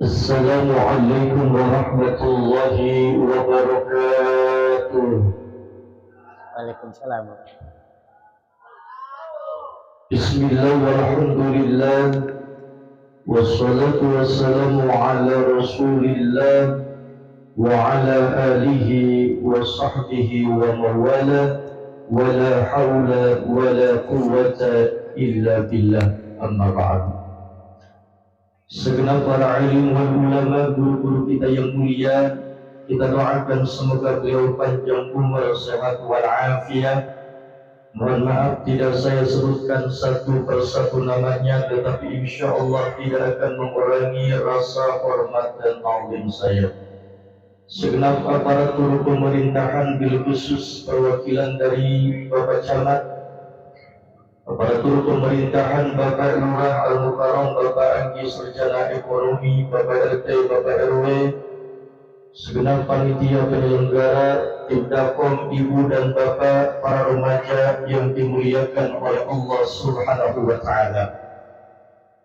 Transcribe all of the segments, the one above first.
Assalamualaikum warahmatullahi wabarakatuh. Waalaikumsalam. Bismillah walhamdulillah wassalatu wassalamu ala rasulillah wa ala alihi wa sahbihi wa mawala wa la hawla wa la quwwata illa billah, amma ba'd. Segenap para alim wal ulama, guru-guru kita yang mulia, kita doakan semoga beliau panjang umur, sehat wal afiat. Mohon maaf tidak saya sebutkan satu persatu namanya, tetapi insya Allah tidak akan mengurangi rasa hormat dan ta'zim saya. Segenap aparatur pemerintahan, bil khusus perwakilan dari Bapak Camat, aparatur pemerintahan, Bapak Lurah Al-Mukarram, Bapak Anggi Sarjana Ekonomi, Bapak RT, Bapak RW, segenap panitia penyelenggara, tim Dakom, Ibu dan Bapak, para remaja yang dimuliakan oleh Allah Subhanahu wa Ta'ala.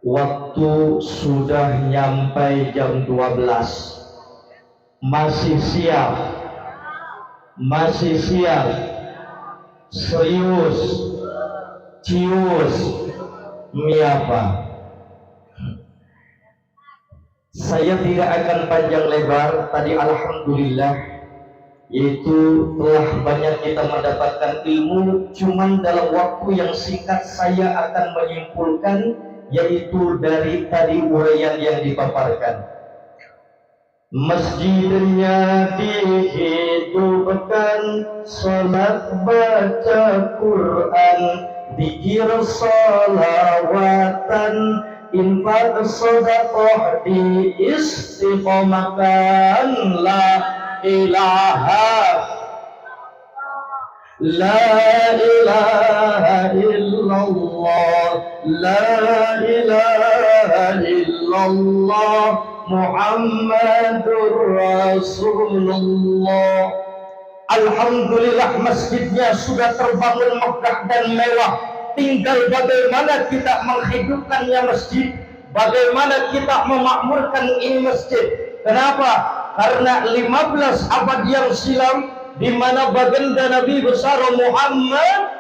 Waktu sudah nyampai jam 12. Masih siap, serius, cius, miapa. Saya tidak akan panjang lebar. Tadi alhamdulillah, yaitu telah banyak kita mendapatkan ilmu. Cuman dalam waktu yang singkat saya akan menyimpulkan, yaitu dari tadi uraian yang dipaparkan. Masjidnya dihidupkan, salat baca Quran, zikir salawatan, infak sedekah diistiqomahkan. La ilaha illallah, la ilaha illallah, Muhammadur Rasulullah. Alhamdulillah, masjidnya sudah terbangun megah dan mewah. Tinggal bagaimana kita menghidupkannya masjid, bagaimana kita memakmurkan ini masjid. Kenapa? Karena 15 abad yang silam, di mana baginda Nabi besar Muhammad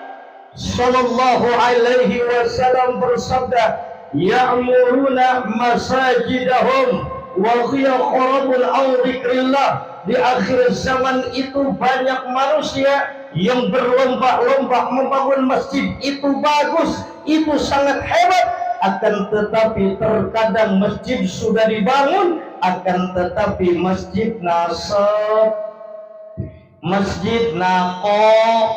sallallahu alaihi wasallam bersabda, ya'muruna masajidahum wa hiya khurabun aw dzikrillah. Di akhir zaman itu banyak manusia yang berlomba-lomba membangun masjid. Itu bagus, itu sangat hebat. Akan tetapi terkadang masjid sudah dibangun, akan tetapi masjid nasab, masjid naqo.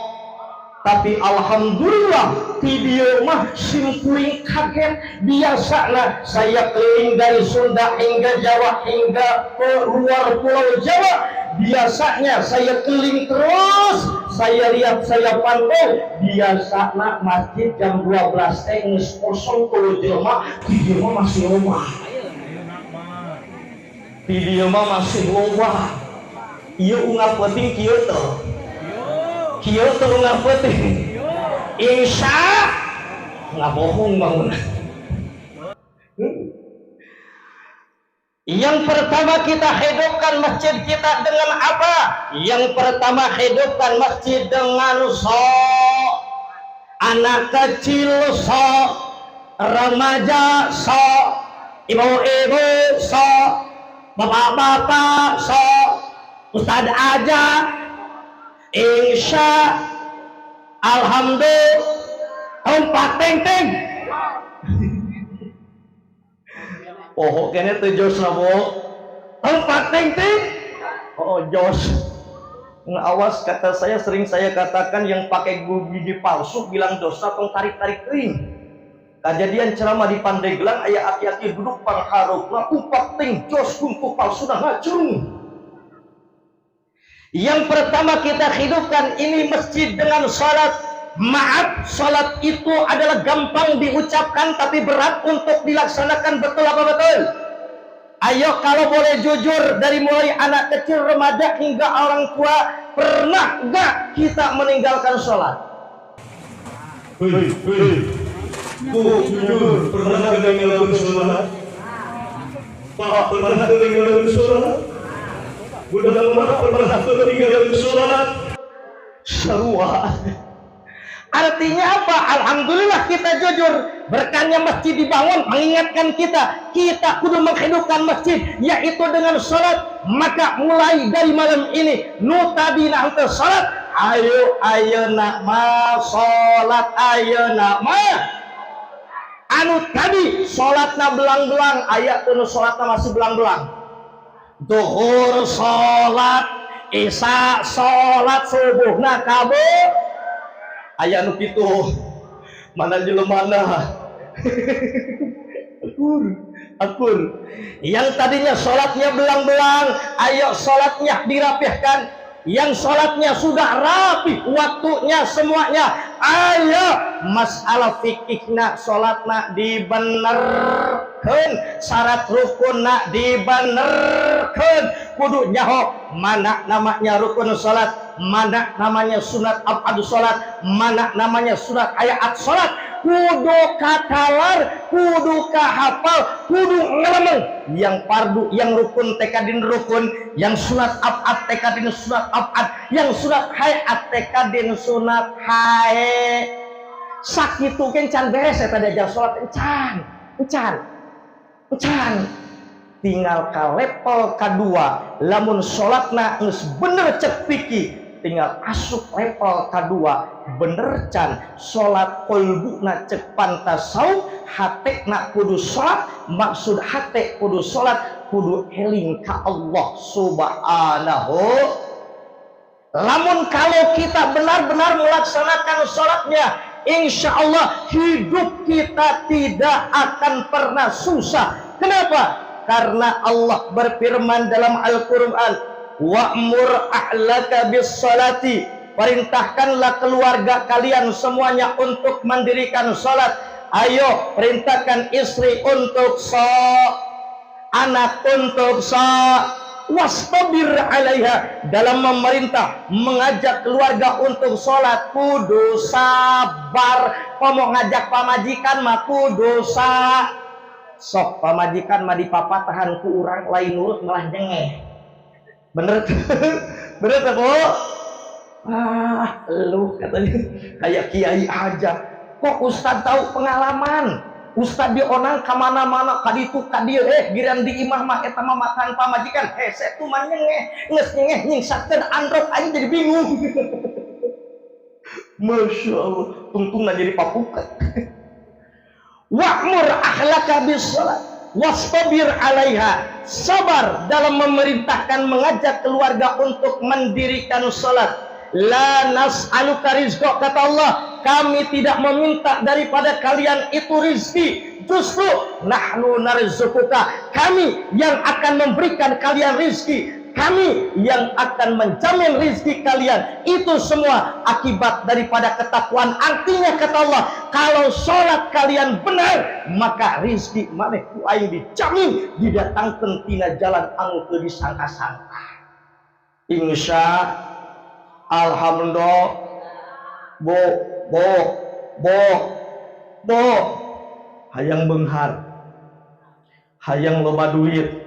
Tapi alhamdulillah video mah simpuling kaget. Biasanya saya keliling dari Sunda hingga Jawa, hingga ke luar pulau Jawa. Biasanya saya keliling terus, saya lihat, saya pantau. Biasanya masjid jam 12 geus kosong kalau jelema, video mah masih loba. Video mah masih loba. Ieu unggal penting kieu teh unggal penting. Insya nggak bohong bangun. Yang pertama kita hidupkan masjid kita dengan apa? Yang pertama hidupkan masjid dengan anak kecil remaja ibu-ibu bapak-bapak ustadz aja. Insya alhamdulillah tempat teng-teng. Oh, kayaknya tuh Jos lah, Bo. Tempat teng-teng. Oh, Jos. Awas, kata saya, sering saya katakan yang pakai gigi palsu bilang dosa tong tarik-tarik kering. Kejadian ceramah di Pandeglang, ayah aki-aki duduk pangharuk, umpat teng Jos kumpul palsu dah ngacung. Yang pertama kita hidupkan ini masjid dengan salat. Maaf, salat itu adalah gampang diucapkan tapi berat untuk dilaksanakan, betul apa betul? Ayo kalau boleh jujur, dari mulai anak kecil, remaja hingga orang tua, pernah gak kita meninggalkan salat? Jujur, pernah meninggalkan salat? Pak, pernah meninggalkan salat? Mudah-mudahan pernah meninggalkan salat. Sarua. Artinya apa? Alhamdulillah kita jujur. Berkahnya masjid dibangun mengingatkan kita kudu menghidupkan masjid, yaitu dengan salat. Maka mulai dari malam ini nu tadina henteu salat, ayeuna mah salat, ayeuna mah anu tadi salatna belang-belang, aya teu nu salatna masih belang-belang. Zuhur salat, isya salat, subuhna kabeh. Aya anu kitu mana jelemana akur yang tadinya sholatnya belang-belang, ayo sholatnya dirapihkan. Yang sholatnya sudah rapi waktunya semuanya, ayo masalah fikihna sholatna dibenerkeun, syarat rukunna dibenerkeun, kudu nyaho mana namanya rukun sholat, mana namanya sunat abad sholat, mana namanya sunat ayat sholat, kudu katalar, kudu kahafal, kudu ngelemeng. Yang fardu, yang rukun tekadin rukun, yang sunat abad tekadin sunat abad, yang sunat hayat tekadin sunat hayat. Sakitu kencan beres ya tadi aja sholat encan. Tinggal ka level kedua, lamun sholatna geus bener cek piki, tinggal asup level kedua, bener can sholat kolbuna cek pantasau, hatekna kudu sholat, maksud hate kudu sholat, kudu eling ka Allah subhanahu. Lamun kalau kita benar-benar melaksanakan sholatnya, insya Allah hidup kita tidak akan pernah susah. Kenapa? Karena Allah berfirman dalam Al-Quran, wa'mur ahlaka bis salati, perintahkanlah keluarga kalian semuanya untuk mendirikan salat. Ayo perintahkan istri untuk anak untuk wastabir alaiha, dalam memerintah mengajak keluarga untuk salat kudu sabar. Mau ngajak pamajikan mah kudu sok pamajikan mah dipapatahan ku urang lain nurut malah nyengeh. Bener tuh Bu? Lu katanya kayak kiai aja. Kok Ustad tahu pengalaman? Ustad dionang kamana-mana kaditu kadieu giran di imah mah eta mah makan pamajikan. Saya tuh mah nyengeh, geus nyengeh nyingsakeun androk aja jadi bingung. Masya Allah, tungtungna jadi papukat. Wa'mur akhlaka bis salat wastabir alaiha, sabar dalam memerintahkan mengajak keluarga untuk mendirikan salat. La nas'aluka rizqa, kata Allah, kami tidak meminta daripada kalian itu rizki, justru nahnu narzuquka, kami yang akan memberikan kalian rizki, kami yang akan menjamin rizki kalian. Itu semua akibat daripada ketakwaan. Artinya kata Allah, kalau sholat kalian benar, maka rizki maneh ku aing dijamin didatangkeun tina jalan anu teu disangka-sangka. insya alhamdulillah bo hayang benghar, hayang loba duit,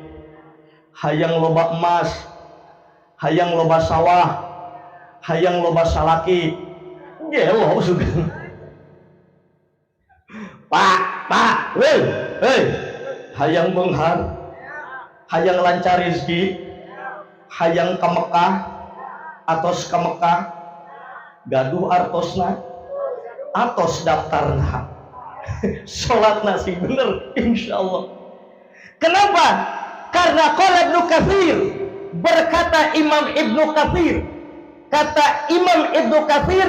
hayang loba emas, hayang loba sawah, hayang loba salaki, gelo sugan. Pak, hayang benghar, hayang lancar rezeki, hayang ke Mekah, atos ke Mekah, gaduh artosna, atos daftarna, sholatna sih bener, insyaallah. Kenapa? Karena qala Ibnu Katsir, berkata Imam Ibnu Katsir, kata Imam Ibnu Katsir,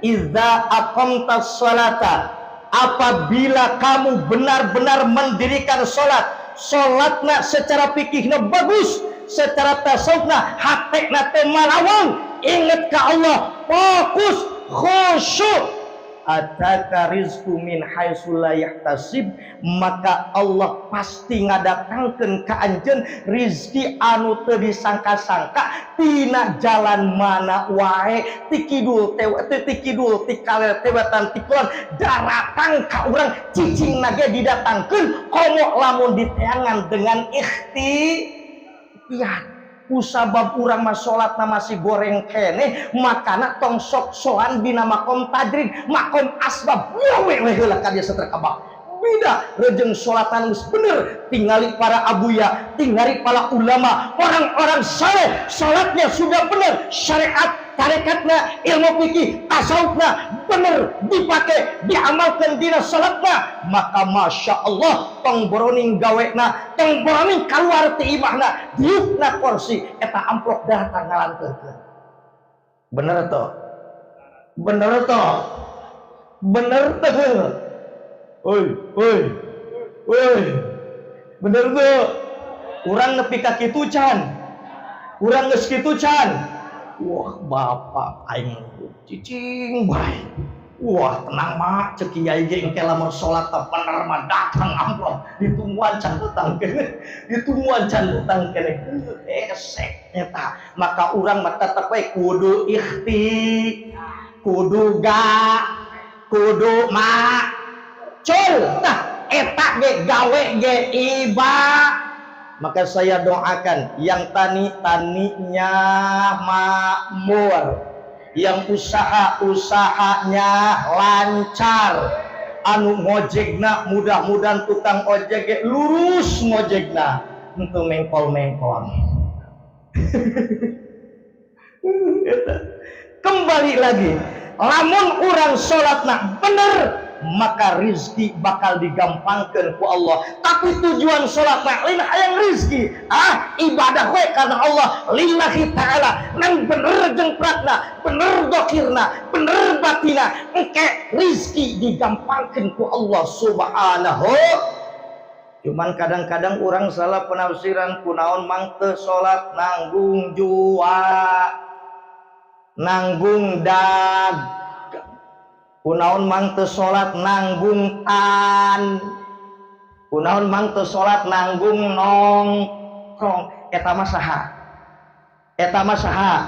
"Idza aqamtas sholata," apabila kamu benar-benar mendirikan sholat, sholatna secara fikihna bagus, secara tasawufna hatekna teh malawang, ingat ke Allah, fokus, khusyuk, ataka rizku min haitsu la yahtasib, maka Allah pasti ngadatangkeun ka anjeun rizki anu teu disangka-sangka tina jalan mana wae, ti kidul ti kaler tewatan ti kulon daratang ka urang cicingna ge didatangkeun komo lamun diteangan dengan ikhtiyar. Kusabab urang mah sholatna masih goreng kene, makana tong sok soan dina makom tajrid, makom asbab wae heula ka dia saterkabak. Bida rejeng sholatan geus bener, tingali para abuya, tingali para ulama, orang-orang saleh sholatnya sudah bener, syariat tarekatna, ilmu fikih, tasawufna bener dipakai, diamalkan dina sholatna, maka masya Allah tong boroning gawena, tong boroning keluar ti imahna, diukna kursi eta amplop datang ngalankeun. Bener toh? Bener toh? Bener toh? Oi, bener tuh. Urang nepi ka kitu can, urang geus kitu can. Wah bapak aing cicing bae. Wah tenang mak, cek kiai ge engke lamun salat teh bener mah datang amplop ditungguan can utang kene, ditungguan can utang kene. Esek eta. Maka urang mah tetep we kudu kudu kudu mak col, nah eta ge gawe ge iba. Maka saya doakan yang tani-taninya makmur, yang usaha-usahanya lancar, anu ngojekna mudah-mudahan tukang ojek ge lurus ngojekna, henteu mengkol-mengkol. Kembali lagi, lamun urang salatna bener, maka rizki bakal digampangkan ku Allah. Tapi tujuan sholat lain hayang rizki, ibadah we karena Allah lillahi ta'ala, nang bener jengpratna, bener dokirna, bener batina, engke rizki digampangkan ku Allah subhanahu. Cuman kadang-kadang orang salah penafsiran kunaon mang teu sholat nanggung jua, nanggung dag, kunaon mang teu salat nanggung tan, kunaon mang teu salat nanggung nongkrong. Eta mah saha?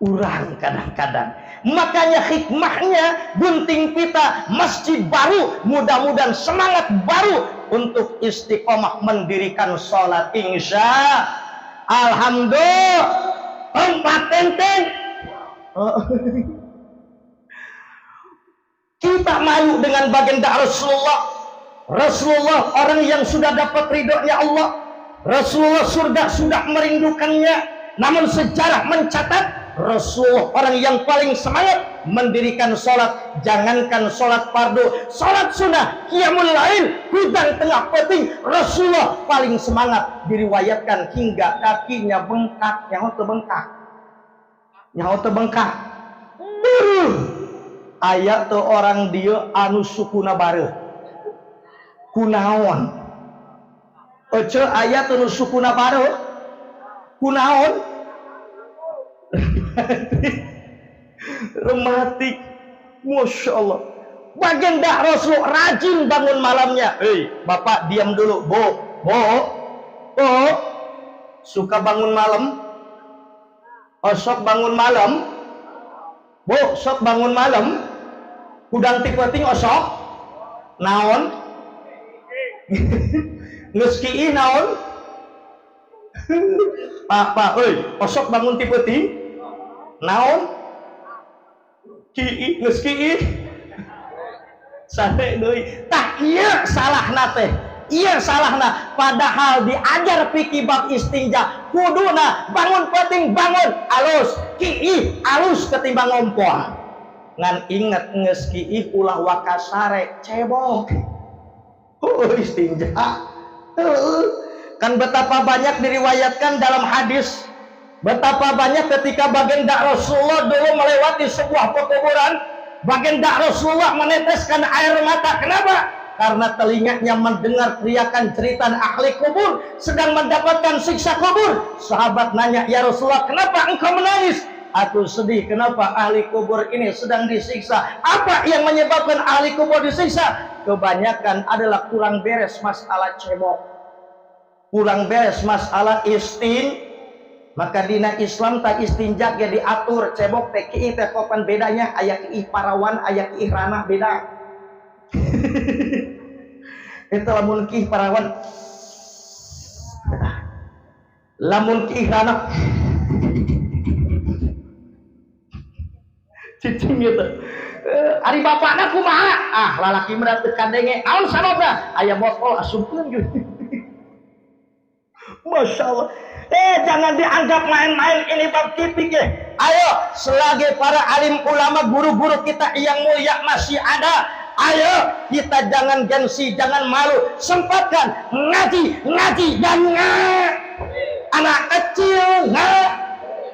Urang kadang-kadang. Makanya hikmahnya bunting pita masjid baru, mudah-mudahan semangat baru untuk istiqomah mendirikan salat insya alhamdulillah. Empat tenteng. Kita malu dengan baginda Rasulullah orang yang sudah dapat ridhonya Allah. Rasulullah sudah merindukannya. Namun sejarah mencatat Rasulullah orang yang paling semangat mendirikan sholat. Jangankan sholat fardu, sholat sunnah, qiyamul lail, hudang tengah peting, Rasulullah paling semangat. Diriwayatkan hingga kakinya bengkak. Nyaho teu bengkak. Aya tuh orang dia anu sukuna bareuh kunaon ece aya tuh sukuna bareuh kunaon rematik. Masya Allah, baginda Rasul rajin bangun malamnya. Bapak diam dulu, bo suka bangun malam. Oh sok bangun malam, bu sok bangun malam, hudang ti peuting osok, naon, ngeski naon, pak, osok bangun ti peuting, naon, ki ngeski, sate deui, tah iya salahna teh. Iya salahna, padahal diajar piki bab istinja kuduna bangun penting bangun alus kiih alus ketimbang ngompol ngan inget nges kiih ulah wakasare cebok istinja kan betapa banyak diriwayatkan dalam hadis, betapa banyak ketika baginda Rasulullah dulu melewati sebuah pekuburan, baginda Rasulullah meneteskan air mata. Kenapa? Karena telinganya mendengar teriakan cerita ahli kubur sedang mendapatkan siksa kubur. Sahabat nanya, ya Rasulullah, kenapa engkau menangis? Aku sedih, kenapa ahli kubur ini sedang disiksa? Apa yang menyebabkan ahli kubur disiksa? Kebanyakan adalah kurang beres masalah cebok, kurang beres masalah maka dina Islam tak istinja ge diatur cebok teh kieu teh kapan bedanya aya kieu parawan aya kieu ranah beda. Itu lamun kieu parawan lamun kieu ranah cicing gitu. Ari bapakna kumaha? Lalaki berat teu kandenge. Naon sababna? Aya botol asupkeun gitu. Masya Allah. Jangan dianggap main-main ini bab tipik ya. Ayo, selagi para alim ulama guru-guru kita yang mulia masih ada, ayo kita jangan gengsi, jangan malu, sempatkan ngaji dan anak kecil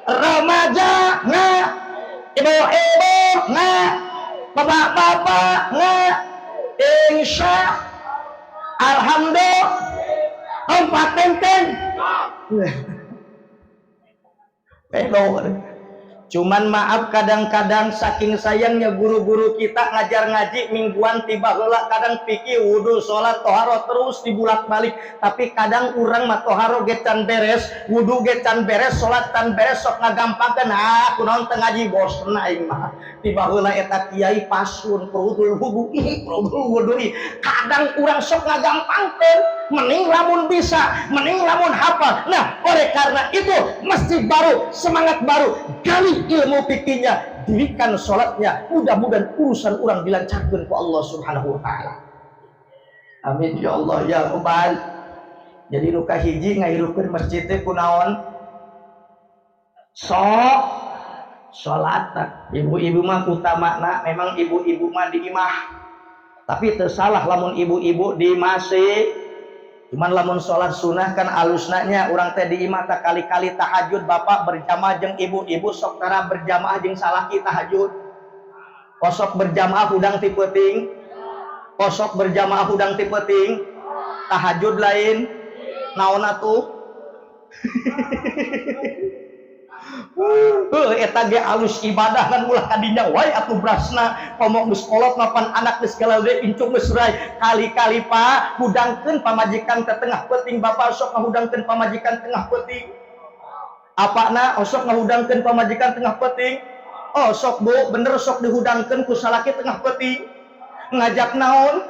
remaja ibu-ibu bapak-bapak insya alhamdulillah tempat tenten cuman maaf kadang-kadang saking sayangnya guru-guru kita ngajar ngaji mingguan tiba heula kadang pikir wudu sholat toharo terus dibulak-balik, tapi kadang urang mah toharo ge can beres wudu ge can beres sholat can beres sok ngagampangkeun kunaon teu ngaji bosen aing mah tiba heula eta kiai pasun perudul wudu kadang urang sok ngagampangkeun mending lamun bisa mending lamun hafal. Nah oleh karena itu masjid baru semangat baru gali ilmu fikihnya, dirikan sholatnya, mudah-mudahan urusan orang dilancarkan ke Allah Subhanahu wa ta'ala. Amin ya Allah ya Rabbal. Jadi nuka hiji ngahirupkeun masjid teh kunaon? Salat. Ibu-ibu mah utamana memang ibu-ibu mah di imah. Tapi teu salah lamun ibu-ibu di masjid. Cuman lamun sholat sunnah kan alusnanya orang teh di imah tak kali-kali tahajud bapak berjamaah jeung ibu-ibu sok tara berjamaah jeung salaki tahajud. Kosok berjamaah hudang ti peuting. Kosok berjamaah hudang ti peuting. Tahajud lain. Naon atuh? Eta ge alus ibadah kan ulah kadinya wae atuh brasna pomok geus kolot mapan anak geus galaude incuk geus rai kali-kali Pak hudangkeun pamajikan ke tengah peuting bapak sok ngahudangkeun pamajikan tengah peuting apana sok ngahudangkeun pamajikan tengah peuting sok Bu bener sok dihudangkeun ku salaki tengah peuting ngajak naon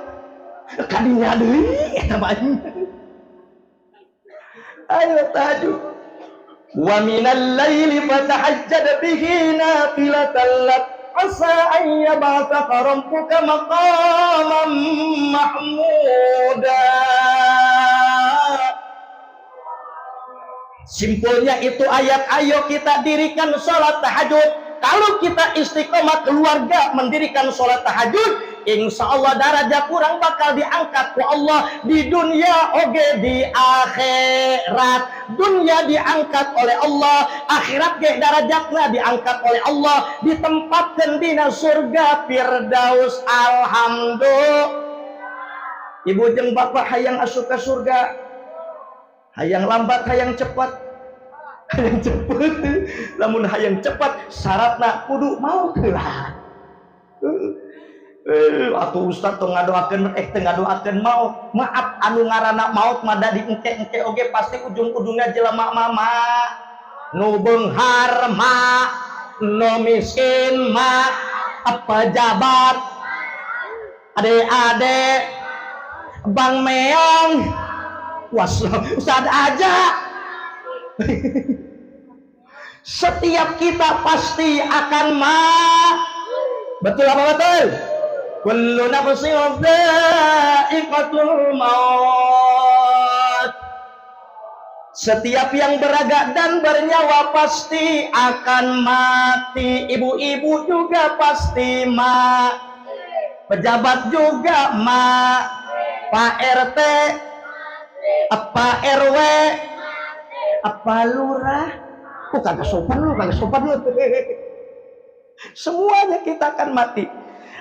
kadinya deui eta mah ayo tahajud. Wa minal laili fatahajjad bihi nafilatan lak asa an yab'athaka rabbuka maqaman mahmuda. Simpulnya itu ayat, ayo kita dirikan sholat tahajud. Kalau kita istiqomah keluarga mendirikan sholat tahajud, insya Allah darajat kurang bakal diangkat ku Allah di dunia oge di akhirat. Dunia diangkat oleh Allah, akhirat ge darajatna diangkat oleh Allah, ditempatkan dina surga Firdaus. Alhamdulillah. Ibu jeung bapak hayang asup ka surga, hayang lambat hayang cepat. Hayang cepet, lamun hayang cepat syaratna kudu maut heula. Atuh ustaz tong ngadoakeun teu ngadoakeun maut. Maaf anu ngaranna maut mah da di engke-engke oge pasti ujung-ujungna jelema mama. nu beunghar ma, nu miskin ma, pejabat, ade-ade, Bang Meong, Ustad aja. Setiap kita pasti akan betul apa betul? Kullu nafsin dha'iqatul maut. Setiap yang beragak dan bernyawa pasti akan mati. Ibu-ibu juga pasti pejabat juga Pak RT, Pak RW, apa lurah. Kagak sopan lu. Semuanya kita akan mati.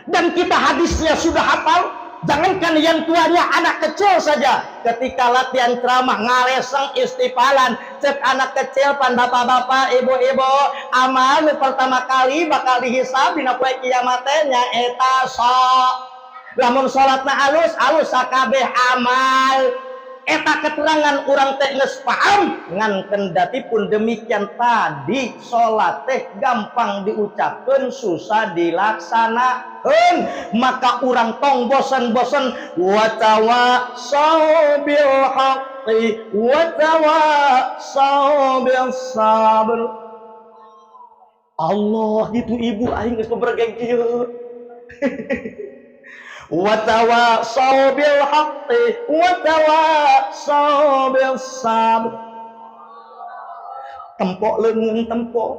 Dan kita hadisnya sudah hafal. Jangankan yang tuanya, anak kecil saja ketika latihan ceramah ngaleseng istifalan, cek anak kecil pan bapak-bapak, ibu-ibu, amal pertama kali bakal dihisab dina poe kiamat nya eta sok. Lamun salatna alus sakabeh amal. Eta keterangan urang teh geus paham ngan kendati pun demikian tadi salat teh gampang diucapkeun susah dilaksanakeun, maka urang tong bosan-bosan wa tawassaw bil haqqi wa tawassaw bis sabr. Allah itu ibu aing geus bebergeng kieu. Wa tawassaw bil haqqi wa tawassaw bis sabr. Tempok leungeun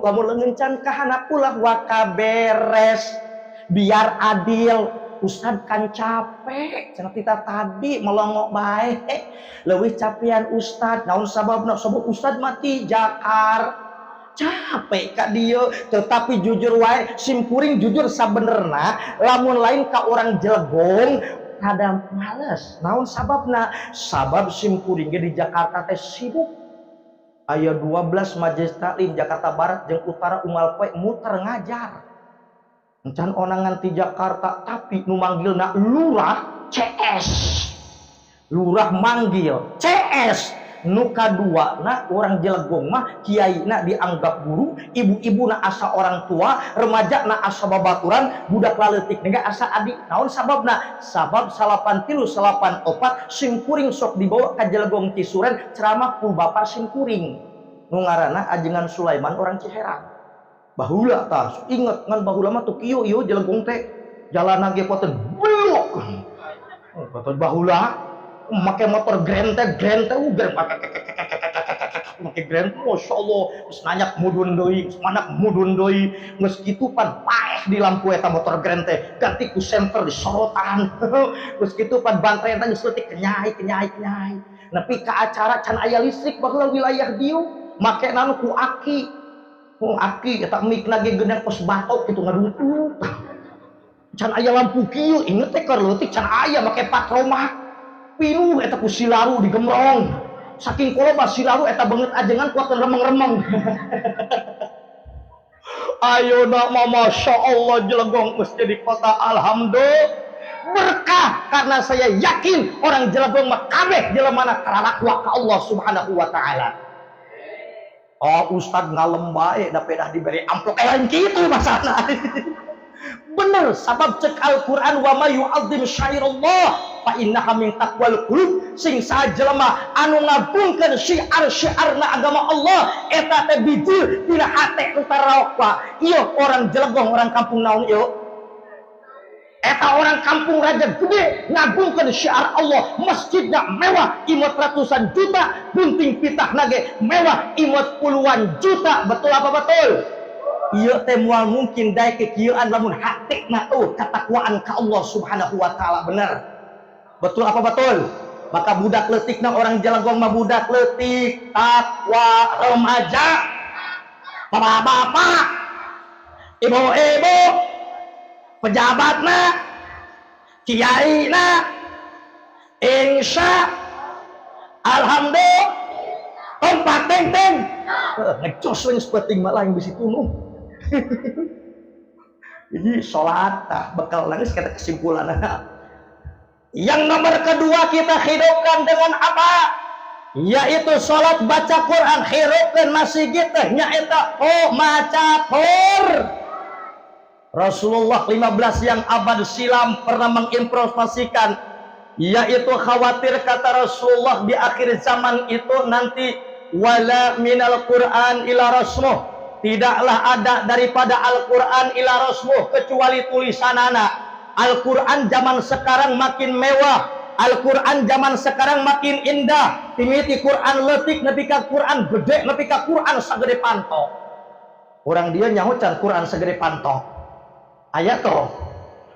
lamun leungeun can kahana ulah wa kaberes biar adil. Ustad kan capek cenah kita tadi melongok bae leuwih capean ustad. Naon sababna? Sabab ustad mati jakar capek ka dia, tetapi jujur wae simkuring jujur sabenerna lamun lain ka orang Jelgong kadang males. Naon sababna? Sabab simkuring di Jakarta teh sibuk. Aya 12 majelis taklim Jakarta Barat jeung Utara unggal poe muter ngajar. Encan onangan ti Jakarta tapi nu manggilna lurah CS. Lurah manggil CS. Nu kadua na orang Jelgong mah kiai na dianggap guru, ibu-ibu na asa orang tua, remaja na asa babaturan, budak laleutik nega asa adik. Naon sababna? Sabab 8384 simkuring sok dibawa ka Jelgong Cisuren ceramah ku bapak simkuring nu ngaranna Ajengan Sulaiman orang Ciherang. Bahula tah inget ngan bahula mah tuh kieu ieu Jelgong teh jalan ge poten belok. Kata bahula make motor Grand teh uger make Grand, Masya Allah geus nanyak mudun deui, geus manak mudun deui, geus kitu pan paeh di lampu eta motor Grand teh ganti ku senter di sorotan. Geus kitu pan bantai eta geus leutik kenyai. Nepi ka acara can aya listrik baheula wilayah dieu, make nanu ku aki eta mikna ge geunang pos batok kitu ngadutut. Can aya lampu kieu inget teh keur leutik can aya make patroma. Pinuh eta ku silaru digemrong. Saking koloba silaru eta banget ajengan kuat remeng-remeng. Ayeuna mah Masya Allah Jelgong geus jadi kota alhamdulillah berkah karena saya yakin orang Jelgong mah kabeh jelemana kalalakwa ka Allah Subhanahu wa taala. Oh Ustad ngalem bae da pedah diberi amplop lain kitu masana. Bener sabab cek Al-Qur'an wa may yu'azzim syairallah fa innaha min taqwal qulub. Sing sajelema anu ngabungkeun syiar-syiarna agama Allah eta teh bijil tina hate utarawakwa. Ieu orang Jelgong, orang kampung naon ieu? Eta orang kampung Raja Gede ngagungkeun syiar Allah, masjidnya mewah imot ratusan juta, bunting pitahna ge mewah imot puluhan juta. Betul apa betul? Ieu teh moal mungkin dae kekieuan lamun hatekna katakwaan ka Allah Subhanahu wa taala. Bener. Betul apa betul? Maka budak leutikna orang Jelgong mah budak leutik, takwa, remaja, bapak-bapak, ibu-ibu, pejabatna, kiaina, insya alhamdulillah tempat teng-teng ngecos we sepenting malah yang bisi tunung. Jadi sholat bekal nangis kata kesimpulan. Yang nomor kedua kita hidupkan dengan apa? yaitu salat baca Quran hirupkeun masjid teh nyaeta maca Qur'an. Rasulullah 15 yang abad silam pernah menginformasikan, yaitu khawatir kata Rasulullah di akhir zaman itu nanti wala minal Qur'an ila rasmuh, tidaklah ada daripada Al-Qur'an ila rasmuh kecuali tulisanana. Al-Qur'an zaman sekarang makin mewah, Al-Qur'an zaman sekarang makin indah, timiti Qur'an leutik nepi ka Qur'an gede nepi ka Qur'an sagede pantok. Orang dia nyahucan Qur'an sagede pantok. Ayat toh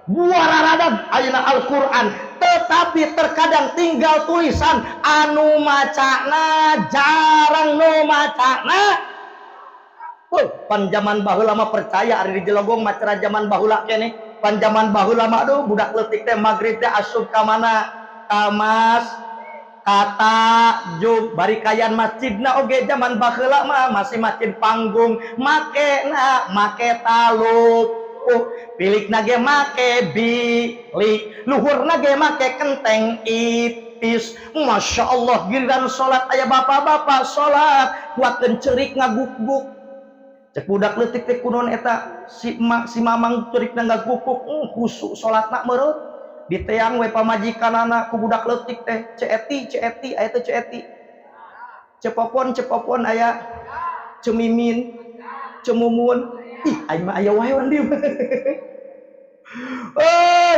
buararadan ayeuna Al-Qur'an, tetapi terkadang tinggal tulisan anu macana jarang nu macana. Pan zaman baheula mah percaya ari di jelogong macara zaman baheula keneh. Pan zaman baheula mah aduh budak leutik teh magrib teh asup ka mana? Kamas kata jub bari kayan masjidna oge zaman baheula mah masih masjid panggung makena make taluk. Pilikna ge make bilik, luhurna ge make kenteng ipis. Masya Allah, giliran sholat aya bapak-bapak sholat kuatkeun ceurik ngaguk-guk. Cek budak leutik teh kunaon eta si mamang ceurikna ngaguk-guk, khusuk sholatna meureut. Diteang we pamajikanana ku budak leutik teh ceeti aya teh ceeti. Cepopon aya cemimin, cemumun. Ih, aing mah aya wae urang dieu.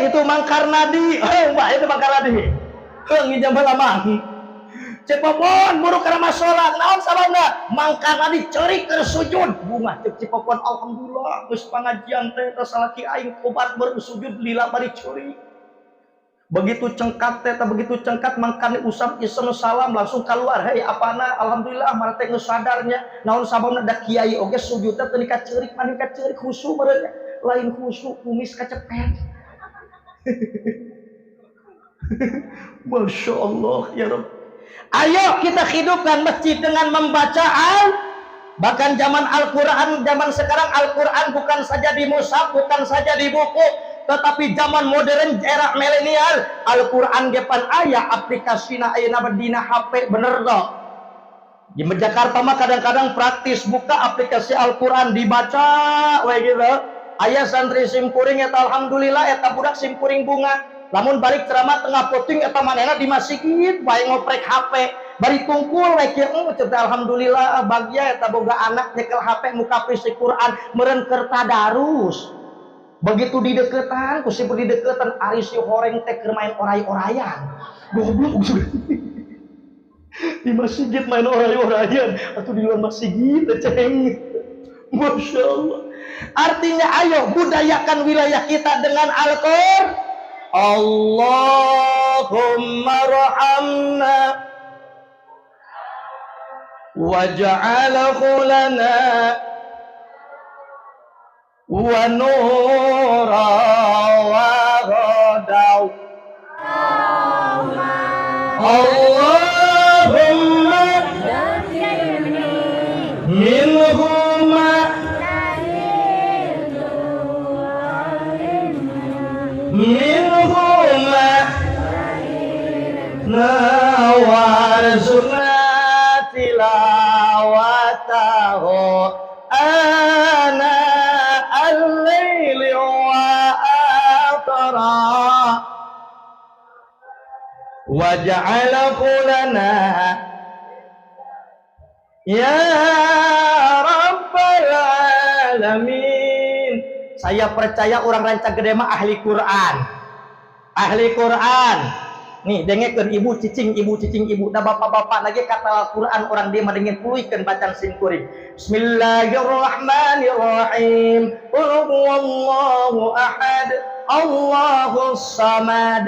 Itu Mangkar Nadi. Mbak itu Mangkar Nadi. Ngijam heula mah. Cepopon buru kana salat. Naon sababna? Mangkar Nadi ceurik keur sujud. Bunga cek Cepopon alhamdulillah geus pangajian teh salaki aing obat bersujud lila bari ceurik. Begitu cengkat teh begitu cengkat Mangkar usap isem salam langsung keluar. Hei apana alhamdulillah mana teh geus sadarnya. Naon sababna da kiai oge sujud teh teu ka ceurik mani ka ceurik khusyuk meureun. Lain khusyuk kumis kacepet. Masya Allah ya Rabb. Ayo kita hidupkan masjid dengan membaca bahkan zaman Al-Quran, zaman sekarang Al-Quran bukan saja di mushaf, bukan saja di buku, tetapi zaman modern era milenial Al-Quran depan aya aplikasina ayeuna dina HP bener toh. Di Jakarta mah kadang-kadang praktis buka aplikasi Al-Quran dibaca we gitu. Aya santri simkuring eta alhamdulillah eta budak simkuring bunga. Lamun balik ceramah tengah puting eta manehna di masjid bae ngoprek HP. Bari tungkul we kieu cerita alhamdulillah bahagia eta boga anak nyekel HP muka pisi Quran meureun keur tadarus. Begitu di deketan ku sipur di deketan ari si horeng teh keur main oray-orayan. Goblok di masjid main oray-orayan atau di luar masjid ceng. Masya Allah. Artinya ayo budayakan wilayah kita dengan Al-Qur'an. Allahumma rahamna waj'alhu lana wa nura wa ghadaw. Allahumma minhuma minhuma nawarzuqna tilawatahu ana al-laili wa atara waj'alhu lana ya rabbal alamin. Saya percaya orang ranca gede mah ahli Quran. Ahli Quran. Nih dengekeun ibu cicing ibu. Da bapak-bapak lagi kata Al-Quran orang dia madengin pulihkeun bacaan simkuring. Bismillahirrahmanirrahim. Qul huwallahu ahad. Allahus samad.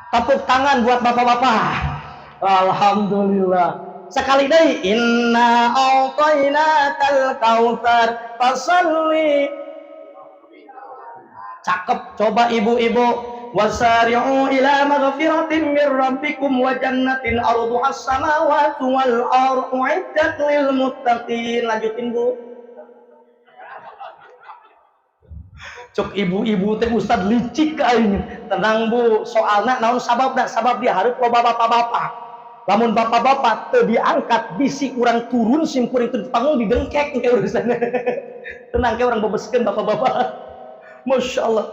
Tepuk tangan buat bapak-bapak. Alhamdulillah. Sekali deui inna a'tainakal kautsar fasalli. Cakep. Coba ibu-ibu wasari'u ila maghfiratin min rabbikum wa jannatin arduhas samawati wal ardu uiddat lil muttaqin. Lanjutin Bu. Cok ibu-ibu teh Ustad licik ke aing. Tenang Bu, soalna naon sababna? Sabab dia hareup loba bapak-bapak. Lamun bapak-bapak teu diangkat bisi urang turun simpur itu di panggung didengkek ke urusan. Tenang ke urang bebeskeun bapak-bapak. Masya Allah.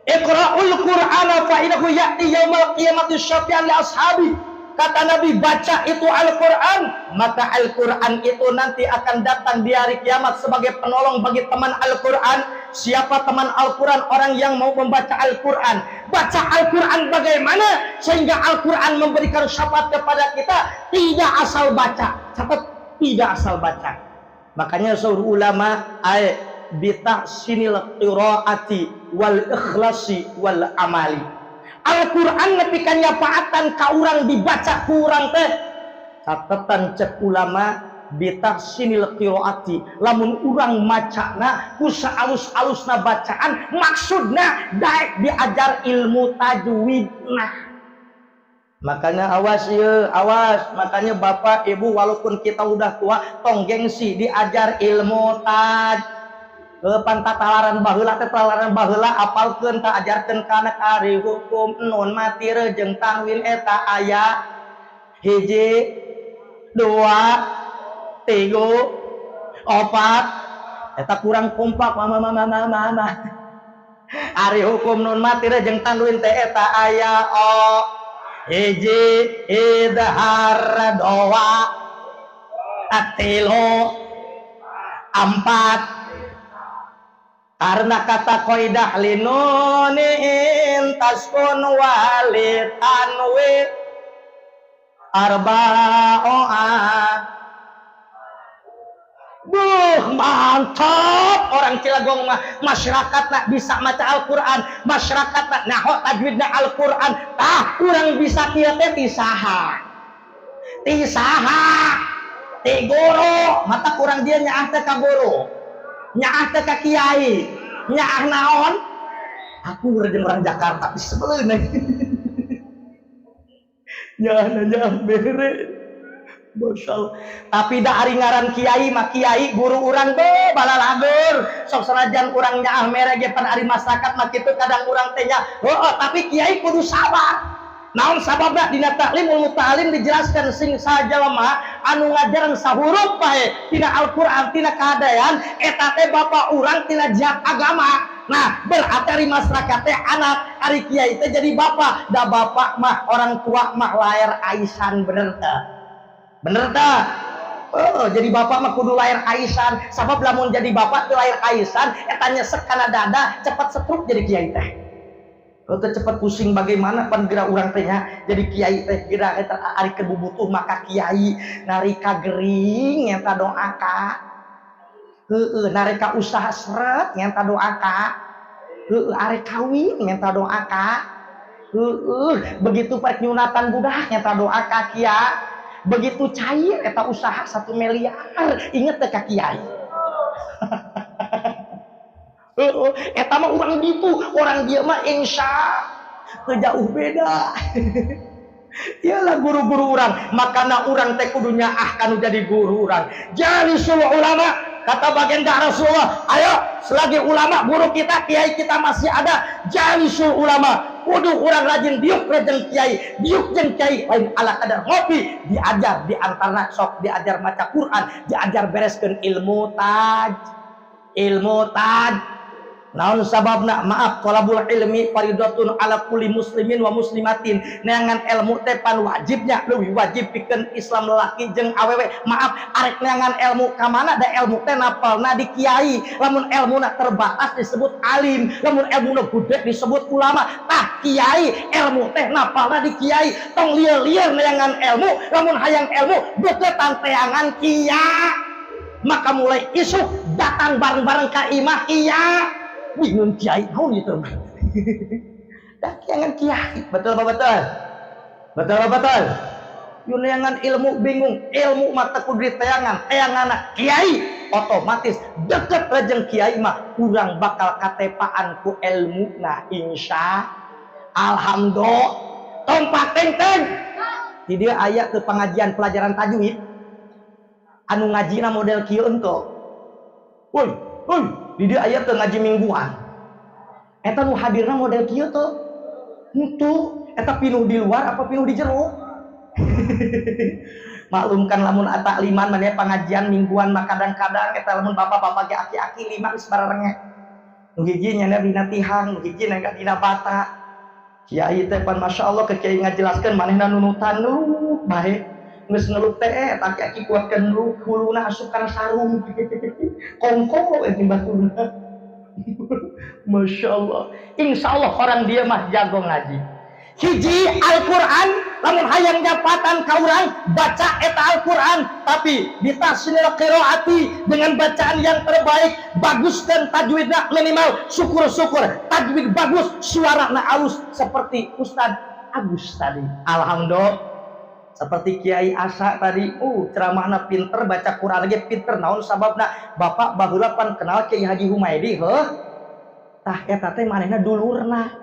Iqra'ul Qur'ana fa innahu ya'ti yaumal qiyamati syafi'an li ashabi. Kata Nabi, baca itu Al-Quran, maka Al-Quran itu nanti akan datang di hari kiamat sebagai penolong bagi teman Al-Quran. Siapa teman Al-Quran? Orang yang mau membaca Al-Quran. Baca Al-Quran bagaimana? Sehingga Al-Quran memberikan syafaat kepada kita. Tidak asal baca. Catat, tidak asal baca. Makanya seluruh ulama bitahsinil qiraati wal ikhlasi wal amali. Al-Quran nepikan nyafaatan ka urang dibaca ku urang teh. Catatan cek ulama bitahsinil qiraati, lamun urang macana ku saalus-alusna bacaan maksudna daek diajar ilmu tajwidna. Makanya awas ya, awas. Makanya bapak ibu walaupun kita udah tua tong gengsi diajar ilmu tajwid. Pantatalaran baheula teh talaran baheula apalkeun ta ajarkeun kana ari hukum nun mati jeung tanwin eta aya 1 2 3 4 eta kurang kompak mama ari hukum nun mati jeung tanwin teh eta aya 1 idhar 2 3 4. Karena kata kaidah linunin taskun walitanwid arba'o'a. Mantap orang Cilagong mah masyarakat nak bisa maca Al-Quran, masyarakat nak nahok tajwidna Al-Quran. Kurang bisa kieu teh tisaha ti guru mata kurang dia nyaah teh ka guru, nyaah teh ka kiai, nyaah naon? Aku jeung orang Jakarta di sebeleun. Nyaah bere. Masya Allah. Tapi da ari ngaran kiai mah kiai guru urang teh balalagur. Sok sanajan urang nyaah mere ge pan ari masyarakat mah kitu kadang urang teh nya. Tapi kiai kudu sabar. Naon sababna dina taklimul muta'alim dijelaskan sing sajalema anu ngajaran sahuruf bae tina Al-Qur'an tina kaadayan eta teh bapak urang tina jihad agama. Nah, berarti ari masyarakat teh anak, ari kiai teh jadi bapak. Da bapak mah orang tua mah lair aisan bener teh. Bener teh? Jadi bapak mah kudu lair aisan. Sabab lamun jadi bapak teh lair aisan eta nyesek kana dada cepat setruk jadi kiai teh. Teu cepat pusing bagaimana pan geura urang teh nya jadi kiai teh geura eta ari kebubutuh maka kiai narika gering nyata doa ka. Narika usaha seret nyata doa ka. Ari kawin nyata doa ka. Begitu parek nyunatan budak nyata doa ka kiai. Begitu cair eta usaha 1 miliar inget teh ka kiai. Eta mah urang gitu, orang dia mah insya jauh beda. Iyalah guru-guru urang, makana urang teh kudu nyaah kanu jadi guru urang. Jadi semua ulama kata baginda Rasulullah, ayo selagi ulama guru kita kiai kita masih ada, jadi semua ulama kudu urang rajin diuk jeung kiai, diuk jeung kiai lain ala kadar ngopi, diajar di antara sok diajar maca Quran, diajar bereskeun ilmu taj. Naon sababna? Maaf, talabul ilmi faridatun ala kulli muslimin wa muslimatin. Neangan ilmu teh pan wajibnya, leuwih wajib pikeun Islam lelaki jeung awewe. Maaf, arek neangan ilmu ka mana? Da ilmu teh napalna di kiai. Lamun ilmuna terbatas disebut alim, lamun ilmuna gede disebut ulama. Tah kiai ilmu teh napalna di kiai. Tong lieur-lieur neangan ilmu, lamun hayang ilmu deukeutan teangan kiai. Maka mulai isuk datang bareng-bareng ka imah kiai. Bingung kiai naon gitu. Dah jangan kiai. Betul apa betul? Betul apa betul? Yun neangan ilmu bingung, ilmu mata kudu teangan, teangan kiai otomatis deket jeung kiai mah urang bakal katepaan ku ilmuna insya alhamdulillah. Tompak teng-teng. Di dia aya ke pengajian pelajaran tajwid. Anu ngajina model kieu ento. Woi, di dia aya teu ngaji mingguan. Eta nu hadirna model kieu tuh. Itu eta pinuh di luar apa pinuh di jero? Maklumkan lamun takliman maneh pengajian mingguan mah kadang-kadang eta lamun bapak-bapak ge aki-aki 5 geus barenge. Nu hiji nya dina tihang, nu hiji nya dina bata. Kiai teh pan masyaallah ke kiai ngajelaskeun manehna nunutan lu bae. Geus ngeluk teh eta aki-aki kuatkeun lu huluna asup kana sarung. Kongko eta batuna. Masyaallah. Insyaallah orang dia mah jago ngaji. Hiji Al-Qur'an lamun hayang nyapatan ka urang baca eta Al-Qur'an tapi ditasnil qiraati dengan bacaan yang terbaik, baguskan tajwidna minimal syukur-syukur tajwid bagus, suarana halus seperti Ustaz Agus tadi. Alhamdulillah. Seperti Kiai Asa tadi, ceramahna pinter, baca Quran aja pinter. Naon sababna? Bapak baheula pan kenal Kiai Haji Humaydi, heuh. Tah eta teh manehna dulurna.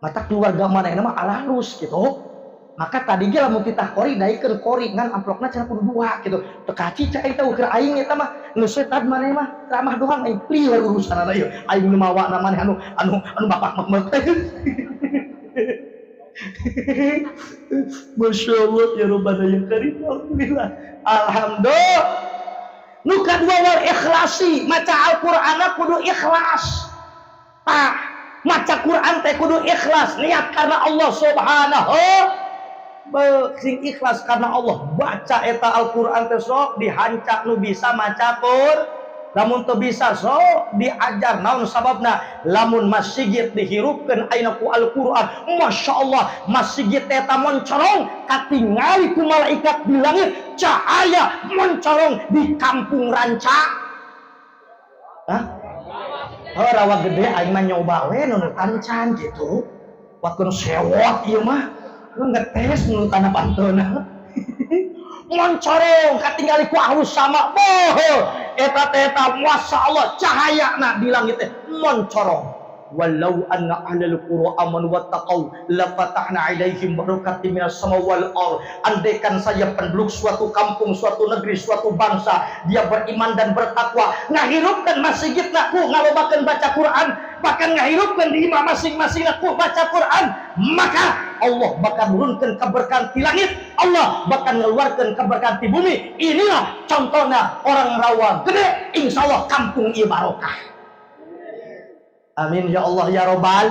Mata keluarga manehna mah alalus gitu. Maka tadi ge lamun titah kori daikeun kori ngan amplopna cenah kudu 2 gitu. Teu kaci cai teh keur aing eta mah nu setan maneh mah ceramah doang aing lieur urusanna ieu. Aing nu mawana maneh anu bapak mah teh. Masya Allah ya Rabbana ya Karim. Alhamdulillah. Alhamdulillah. Nu kadua wal ikhlasi, maca Al-Qur'an kudu ikhlas. Maca Quran teh kudu ikhlas, niat karena Allah Subhanahu. Sing ikhlas karena Allah. Baca eta Al-Qur'an teh sok dihancak nu bisa maca Qur'an. Lamun teu bisa sok diajar naon sababna lamun masjid dihirupkeun ayeuna ku Al-Qur'an masyaallah masjid eta moncorong katingali ku malaikat di langit cahaya moncorong di kampung ranca. Rawa gede aing mah nyoba we nunutan can gitu. Waktu sewot ieu mah ngetes nunutan pantona. Moncorong katingali ku halus sama eta masyaallah cahayana di langit teh moncorong. Walau anna ahlal qura amanu wattaqau la fatahna alaihim barakatin minas sama wal ard. Andaikan saja penduduk suatu kampung, suatu negeri, suatu bangsa dia beriman dan bertakwa, ngahirupkeun masjidna ku ngalobakeun baca Quran, bahkan ngahirupkeun di imam masing-masing ku baca Quran, maka Allah bakal menurunkan keberkahan di langit, Allah bakal mengeluarkan keberkahan di bumi. Inilah contohnya orang rawa gede, insyaallah kampung ieu barokah. Amin ya Allah ya Robbal.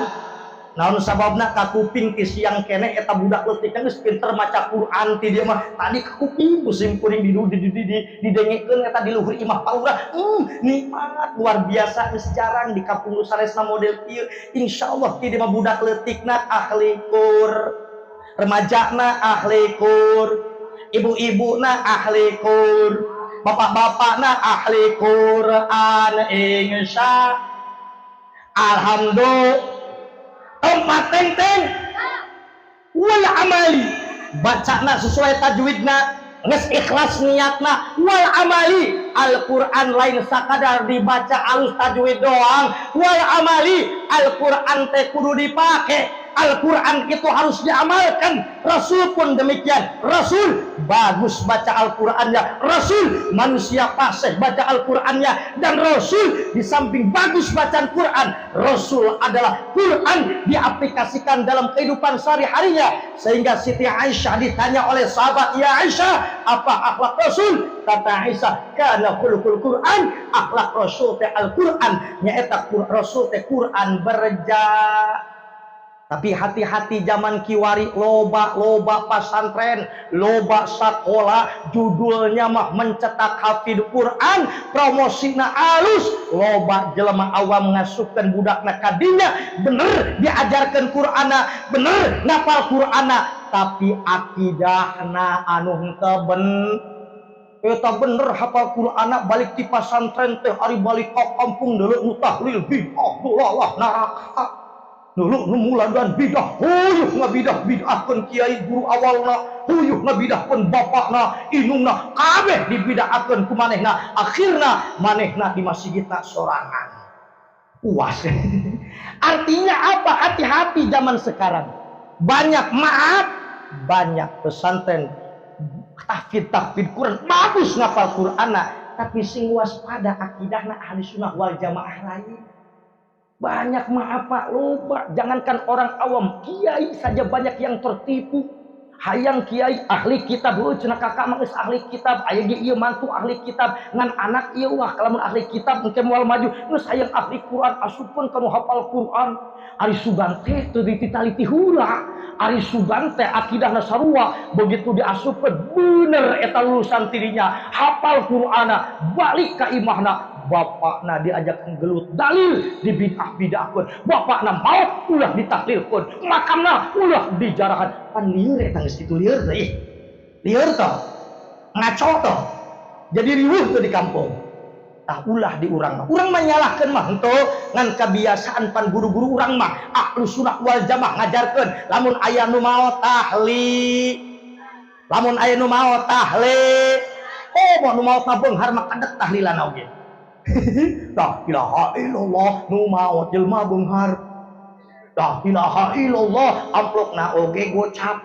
Naon sababna ka kuping ti siang kene eta budak leutik geus pinter maca Quran ti dia mah tadi ka kuping musim kuring didengekeun eta di luhur imah paurah. Nikmat luar biasa geus jarang di kampung nu sanesna model kieu. Insyaallah ti dia mah budak leutikna ahli Qur, remajana ahli Qur, ibu-ibuna ahli Qur, bapak-bapakna ahli Quran insya Alhamdulillah. Tempat tenteng wal amali bacana sesuai tajwidna geus ikhlas niatna wal amali Al-Qur'an lain sakadar dibaca alus tajwid doang wal amali Al-Qur'an teh kudu dipake. Al-Quran itu harus diamalkan. Rasul pun demikian. Rasul bagus baca Al-Qurannya, Rasul manusia fasih baca Al-Qurannya, dan Rasul di samping bagus bacaan Quran, Rasul adalah Quran diaplikasikan dalam kehidupan sehari-harinya. Sehingga Siti Aisyah ditanya oleh sahabat, ya Aisyah, apa akhlak Rasul? Kata Aisyah, kana khuluqul Quran, akhlak Rasul teh Al-Quran, nyaeta Rasul teh Quran berja. Tapi hati-hati zaman kiwari, loba pesantren, loba sekolah, judulnya mah mencetak hafid Quran, promosina alus, loba jelema awam ngasupkeun budakna kadinya, bener diajarkan Qur'ana, bener nafal Qur'ana, tapi akidahna anu henteu eta bener hafal Qur'ana balik di pesantren teh ari balik ka kampung deuleu nu tahlil bid'ah dolalah neraka. Dulu muladan bidah, huyuh ngabidah bidahkeun kiai guru awalna, huyuh ngabidahkeun bapakna, indungna, kabeh dibidahkeun ku manehna. Akhirna manehna di masjidna sorangan. Puas. Artinya apa? Hati-hati zaman sekarang. Banyak banyak pesantren tahfidz Quran, bagus ngapal Qur'ana, tapi sing waspada akidahna ahli sunnah wal jamaah lain. Banyak maaf Pak, lupa. Jangankan orang awam, kiai saja banyak yang tertipu. Hayang kiai ahli kitab, cenah kakak mah geus ahli kitab, aya ge ieu mantu ahli kitab, ngan anak ieu wah kalamun ahli kitab engke moal maju, geus hayang ahli Quran, asupkeun kanu hafal Quran. Ari Sugan teh teu ditaliti heula. Ari Sugan teh akidahna sarua, begitu diasupkeun bener eta lulusan tidinya, hafal Qur'ana, balik ka imahna. Bapakna diajakkan gelut dalil dibid'ah-bid'ahkeun, bapakna maut ulah ditahlilkeun, makamna ulah dijarahan. Kan lieur eta geus kitu lieur teh. Lieur teh. Ngaco teh. Jadi riweuh teh di kampung. Tah ulah di urang mah. Urang mah nyalahkeun mah henteu ngan kebiasaan pan guru-guru urang mah Ahlus Sunnah wal Jamaah ngajarkeun lamun aya nu maot tahli. Lamun aya nu maot tahli. Oh, mau nu maot mah beunghar mah kadek tahlilan oge. La ilaha illallah nu maot jelema beunghar. La ilaha illallah amplopna oge gocap.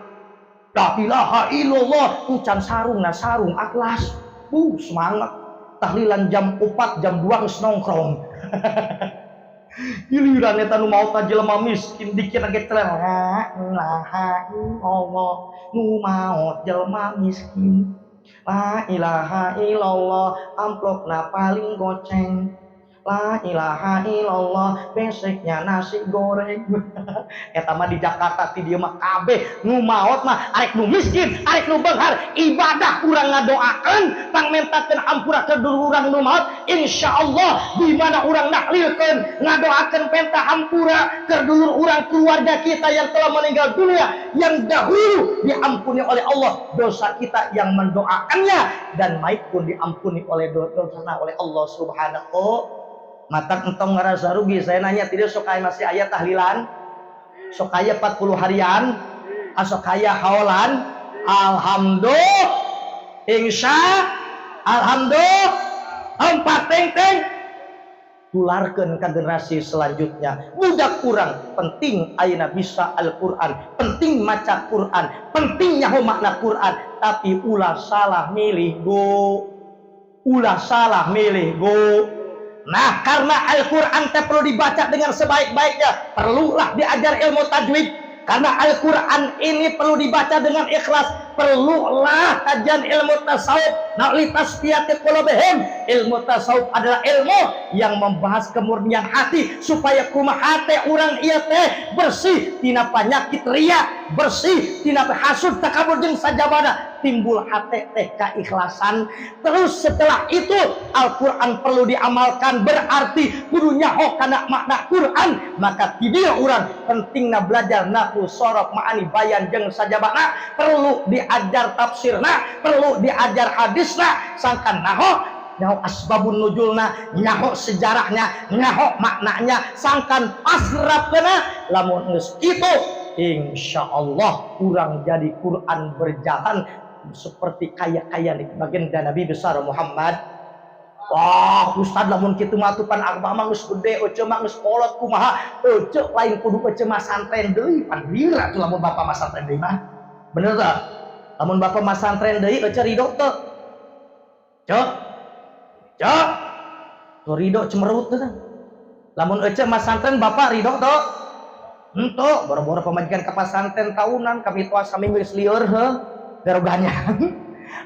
La ilaha illallah ucan sarungna sarung akhlas. Semangat. Tahlilan jam 4 jam 2 geus nongkrong. Giliran eta nu maot jelema miskin dikira ge teh la ilaha illallah nu maot jelema miskin. La ilaha illallah amplopna paling goceng. La ilaha illallah beseknya nasi goreng. Eta mah di Jakarta ti dieu mah kabeh nu maot mah arek nu miskin, arek nu beunghar ibadah urang ngadoakeun, pangmentakeun hampura ke dulur urang nu maot, insyaallah di mana urang nahlilkeun ngadoakeun penta hampura ke dulur urang keluarga kita yang telah meninggal dunia yang dahulu diampuni oleh Allah dosa kita yang mendoakannya, dan mayit pun diampuni oleh dosana oleh Allah Subhanahu. Matak entong ngerasa rugi. Saya nanya tidak sok aya masih ayat tahlilan, sok aya 40 harian, sok aya haolan. Alhamdulillah, insya alhamdulillah, empat teng tularkeun ka generasi selanjutnya. Budak kurang penting ayeuna bisa Al-Qur'an, penting maca Qur'an, penting nyaho makna Qur'an, tapi ulah salah milih go. Ulah salah milih go. Nah, karena Al-Quran perlu dibaca dengan sebaik-baiknya, perlulah diajar ilmu tajwid. Karena Al-Quran ini perlu dibaca dengan ikhlas, perlulah kajian ilmu tasawuf. Na'li tasfiyati qulubihim. Ilmu tasawuf adalah ilmu yang membahas kemurnian hati supaya kumaha teh urang ieu teh bersih tina panyakit ria, bersih tina hasud takabur jeung sajabana, timbul hati teh keikhlasan. Terus setelah itu Al-Quran perlu diamalkan, berarti kudu nyaho kana makna Quran. Maka ti dieu urang pentingna belajar nahwu sorof ma'ani bayan jeung sajabana, perlu diajar tafsirna, perlu diajar hadisna, sangkan nyaho asbabun nuzulna, nyaho sejarahnya, nyaho maknanya, sangkan pasrapkeuna. Lamun geus kitu insyaallah urang jadi Quran berjalan seperti kaya-kaya di baginda Nabi besar Muhammad. Wah, Ustad lamun kitu mah tupan Abah mah geus gede, euceuk mah geus kolot kumaha? Euceuk lain kudu euceuk mah santren deui, pan bira tuh lamun bapak mah santren deui mah. Bener tah? Lamun bapak mah santren deui euceuk ridho teu? Cok. Tuh ridho cemerut teu. Lamun euceuk mah santren bapak ridho teu? Henteu, boro-boro pamajikan ka pasantren tahunan kami tua saminggu geus lieur heuh. Garoganya.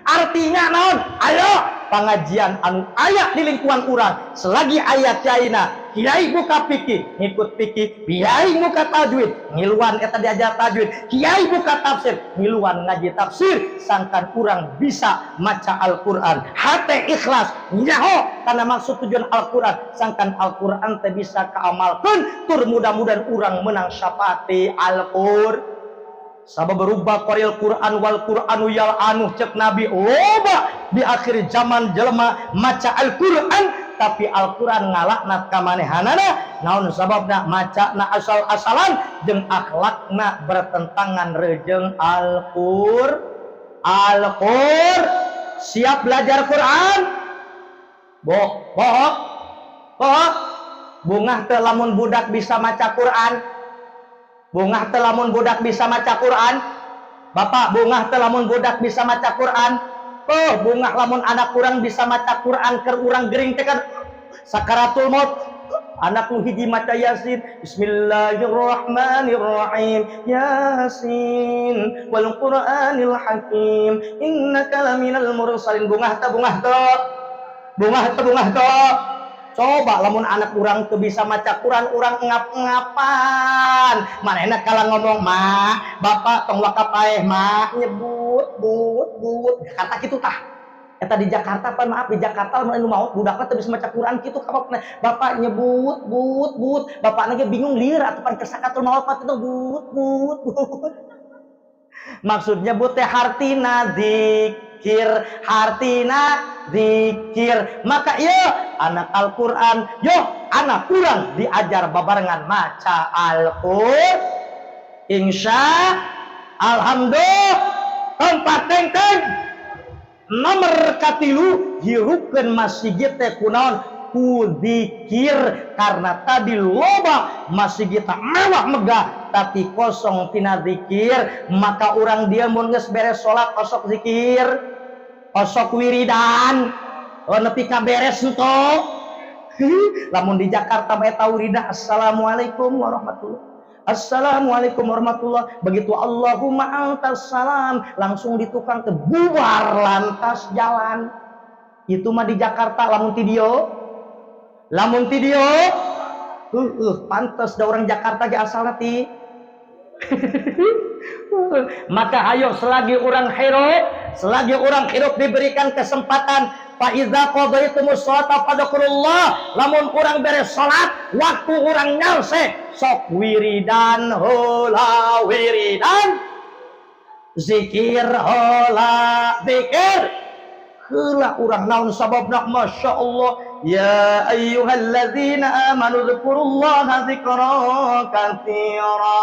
Artinya naon? Ayo pengajian anu aya di lingkungan urang selagi aya caina kiai buka fikih ngikut fikih, kiai buka tajwid ngiluan eta diajar tajwid, kiai buka tafsir ngiluan ngaji tafsir, sangkan urang bisa maca Al-Qur'an hate ikhlas nyaho karena maksud tujuan Al-Qur'an, sangkan Al-Qur'an teh bisa kaamalkeun tur mudah-mudahan urang menang syafaati Al-Qur'an. Sabab berubah qaril Quran wal Qur'anu yal anu cek Nabi loba di akhir zaman jelema maca Al-Qur'an tapi Al-Qur'an ngalaknat ka manehanana naon sababna macana asal-asalan jeung akhlakna bertentangan rejeung Al-Qur'an. Siap belajar Quran? Bungah teh lamun budak bisa maca Quran. Bungah teh lamun budak bisa maca Quran. Bapak, bungah teh lamun budak bisa maca Quran. Bungah lamun anak kurang bisa maca Quran keur urang gering teh kan sakaratul maut. anak nu hiji maca Yasin, Bismillahirrahmanirrahim, Yasin wal Qur'anil Hakim, innaka laminal mursalin. Bungah teu. Coba lamun anak urang teu bisa maca Quran, urang ngap-ngapan. Manehna kala ngomong, "Ma, bapak tong wakaf ae, Ma." Nyebut but. Kata kitu tah. Eta di Jakarta pan maaf di Jakarta lamun anu maot budakna teu bisa maca Quran kitu kapokna. Bapak nyebut but. Bapakna ge bingung lieur atuh pan kesakatul maot mah teu but. Maksudnya but teh hartina zikir. Maka yo anak Al-Qur'an, yo anak urang diajar babarengan maca Al-Qur'an. Insya alhamdulillah tempat teng nomor katilu hirupkeun masjid teh kunaon ku zikir, karena tadi loba masjid kita mewah megah tapi kosong tina zikir. Maka urang dia mun geus beres salat osok zikir, osok wiridan, nepi ka beres henteu. Lamun di Jakarta mah eta wiridan assalamualaikum warahmatullahi. Begitu Allahumma antas salam langsung ditukang ke bubar lantas jalan. Itu mah di Jakarta. Lamun ti dieu pantes da orang Jakarta ge asalna ti. Maka ayo selagi orang hidup diberikan kesempatan, fa iza qadaytumus sholata fadhkurullah. Lamun urang beres salat, waktu urang nyaose sok wiridan heula wiridan, zikir heula zikir. Heula urang naon sababna? masyaallah. Ya ayyuhalladzina amanu dzkurullaha dzikran katsira.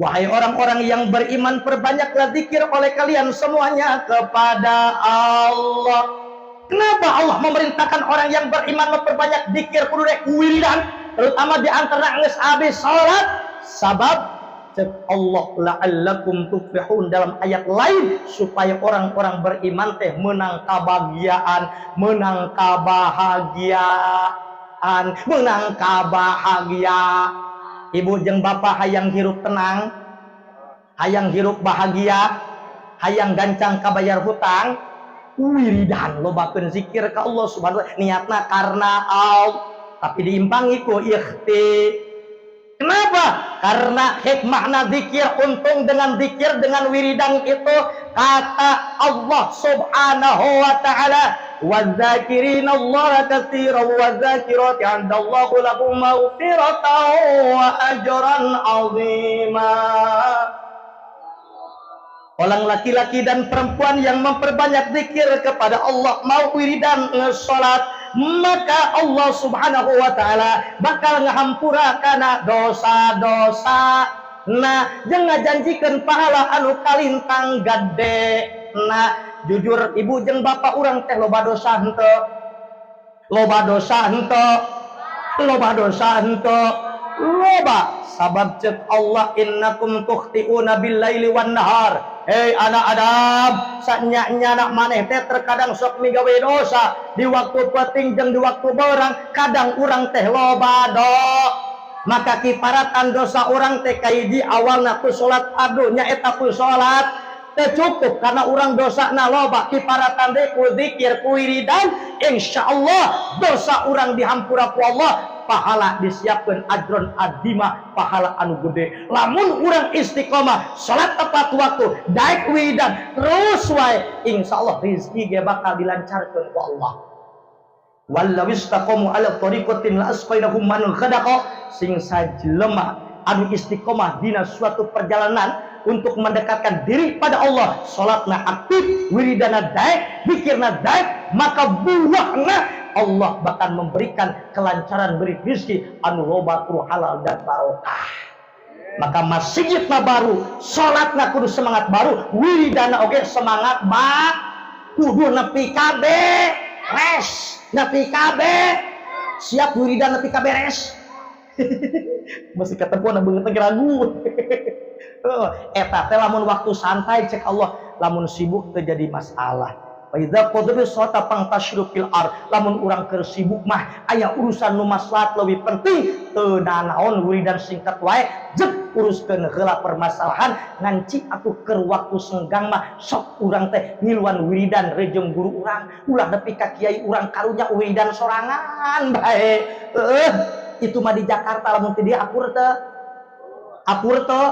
Wahai orang-orang yang beriman, perbanyaklah zikir oleh kalian semuanya kepada Allah. Kenapa Allah memerintahkan orang yang beriman memperbanyak zikir kudu rek wiridan, terutama di antara geus habis salat? Sabab cek Allah la'allakum tuflihun dalam ayat lain, supaya orang-orang beriman teh menang kebahagiaan. Ibu jeung bapak hayang hirup tenang, hayang hirup bahagia, hayang gancang kabayar hutang, wiridan lobakeun zikir ka Allah subhanahu wa ta'ala. Niatna karena Allah, tapi diimbangi ku ikhti. Kenapa? Karena hikmahna zikir, untung dengan zikir, dengan wiridan itu, kata Allah subhanahu wa ta'ala, وَالذَّاكِرِينَ اللَّهَ كَثِيرًا وَالذَّاكِرَاتِ عِندَ اللَّهِ لَهُم مَغْفِرَةً وَأَجْرًا عَظِيمًا. Orang laki-laki dan perempuan yang memperbanyak zikir kepada Allah, mau wiridan salat, maka Allah subhanahu wa ta'ala bakal ngahampurakan dosa-dosa. Nah, jeung ngajanjikeun pahala anu kalintang gede. Nah, jujur ibu jeung bapak urang teh loba dosa henteu? Loba. Sabab cek Allah, innakum tukhti'una bil-laili wan nahar. Hei anak Adam, sanya-nyana maneh teh terkadang sok migawe dosa di waktu penting jeung di waktu beurang. Kadang urang teh loba maka kiparatan dosa urang teh kahiji awalna ku salat, aduh nyaeta ku salat teh cukup karena urang dosana loba. Kiparatan deui ku zikir, ku wiridan, insyaallah dosa urang dihampura ku Allah, pahala disiapkeun ajron adima, pahala anu gede. Lamun urang istiqomah salat tepat waktu, daek wiridan terus wae, insyaallah rezeki ge bakal dilancarkeun ku Allah. Wallaw istaqamu ala tariqatin la asqainahum man khadaqa. Sing sajelema anu istiqomah dina suatu perjalanan untuk mendekatkan diri pada Allah, salatna aktif, wiridana daek, zikirna daek, maka buahna Allah bakal memberikan kelancaran, beri rezeki anu loba tur halal dan barokah. Maka masjidna baru, salatna kudu semangat baru, wiridana oge semangat kudu nepi kabeh res, nepi kabeh siap wiridan nepi kabeh res. Masih ketemuan beungeut ragu. Eta teh lamun waktu santai cek Allah, lamun sibuk terjadi masalah. Wa idza qadra sholata fantashru fil ard. Lamun urang keur sibuk mah aya urusan nu maslahat leuwih penting teu naon wiridan singkat wae jek uruskeun heula permasalahan nganci atuh keur waktu senggang mah sok urang teh ngiluan wiridan rejeung guru urang ulah nepi ka kiai urang karunya wiridan sorangan bae. Itu mah di Jakarta lamun teu dia apur teu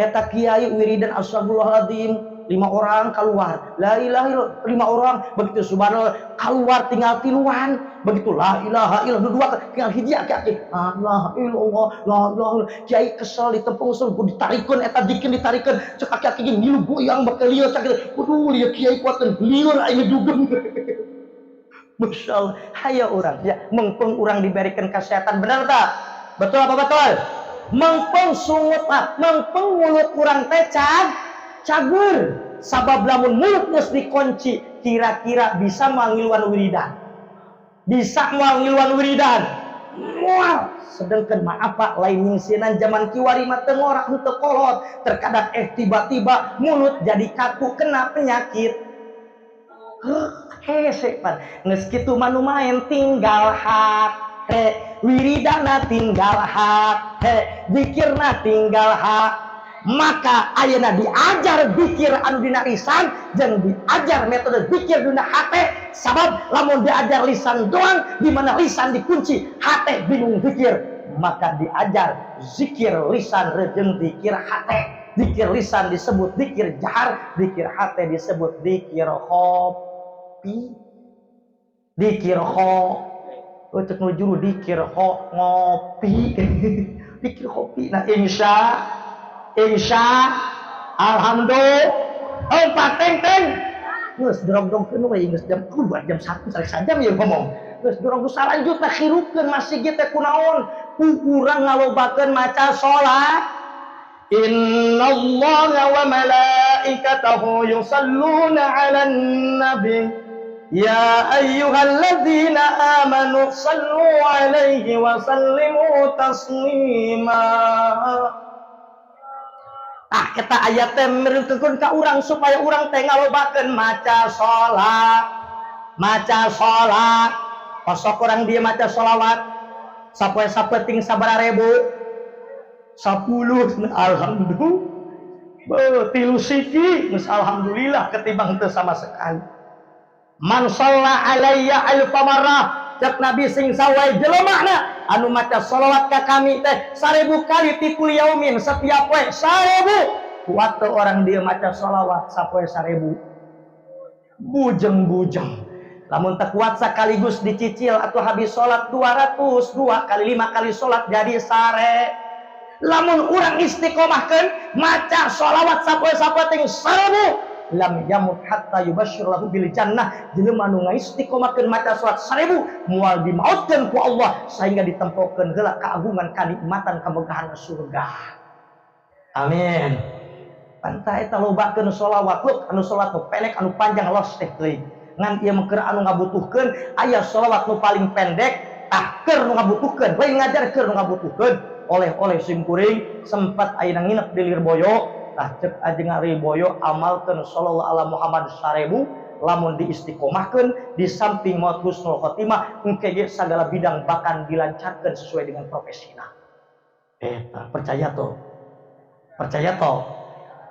eta kiai wiridan astagfirullahaladzim 5 orang keluar, la ilaha illallah 5 orang, begitu subhanallah keluar tinggal tiluan, begitu la ilaha illallah 2 tinggal hiji aki la ilaha illallah la ilaha kiai kesel ditempung usul ditarikeun eta dikeun ditarikeun cek aki ngilu goyang bakal lieur cak kudu lieu kiai kuatkeun lieur aya dugem. Masyaallah hayo urang ya mengpeng urang diberikan kesehatan benar tak? Betul apa betul? Mengpeng sungut mengpeng mulut urang teh cager sabab lamun mulut geus dikunci kira-kira bisa mangiluan wiridan moal sedengkeun mah apa lain ngisinan zaman kiwari mah teu ngora henteu kolot terkadang tiba-tiba mulut jadi kaku kena penyakit hese pan geus kitu mah nu maen tinggal hate wiridana tinggal hate zikirna tinggal hate. Maka ayeuna diajar zikir anu dina lisan jeung diajar metode zikir dina hate sabab lamun diajar lisan doang di mana lisan dikunci hate bingung zikir maka diajar zikir lisan jeung zikir hate. Zikir lisan disebut zikir jahar, zikir hate disebut zikir khofi. Zikir cek nu juru zikir ngopi. Zikir khofi nah insya alhamdulillah teng geus dorong-dorongkeun we geus jam 2 jam 1 saleh sajam ya ngomong geus dorong salanjut teh khirupkeun masih ge teh kunaon ku urang ngalobakeun maca salat innallaha wa malaikatahu yusalluna 'alan nabi ya ayyuhalladzina amanu sallu 'alaihi wa sallimu taslima. Eta ayat teh mereukeun ka urang supaya urang teh ngalobakeun maca salat. Pasok urang dia maca sholawat. Sapoe ting sabaraha ribu? 10. Alhamdulillah. 3 siki geus alhamdulillah ketimbang teu sama sekali. Man shalla alayya alfa marrah. Cek Nabi sing sawae jelemahna anu maca sholawat ka kami teh 1000 kali tikul yaumin setiap poe 1000 kuat orang dia maca sholawat sapoe 1000 bujeng lamun teu kuat sakaligus dicicil atuh habis sholat 200 2 kali 5 kali sholat jadi sare lamun urang istiqomahkeun maca sholawat sapoe ting 1000 lam yamut hatta yubasyir lahu bil jannah jelema nu ngaistiqomahkeun maca salat 1000 moal dimautkeun ku Allah sehingga ditempokeun heula keagungan kanikmatan kemegahan surga. Amin. Pantai eta lobakeun sholawat anu salat nu pendek anu panjang los teh teuing ngan ieu mah keur anu ngabutuhkeun aya sholawat nu paling pendek tah keur nu ngabutuhkeun we ngajar keur nu ngabutuhkeun oleh sim kuring sempat ayeuna nginep di Lirboyo. Tah cek ajeng Riboyo amalkeun sallallahu ala Muhammad 1000 lamun diistiqomahkeun di samping maut husnul khotimah engke ge sagala bidang bahkan dilancarkeun sesuai dengan profesina. Percaya to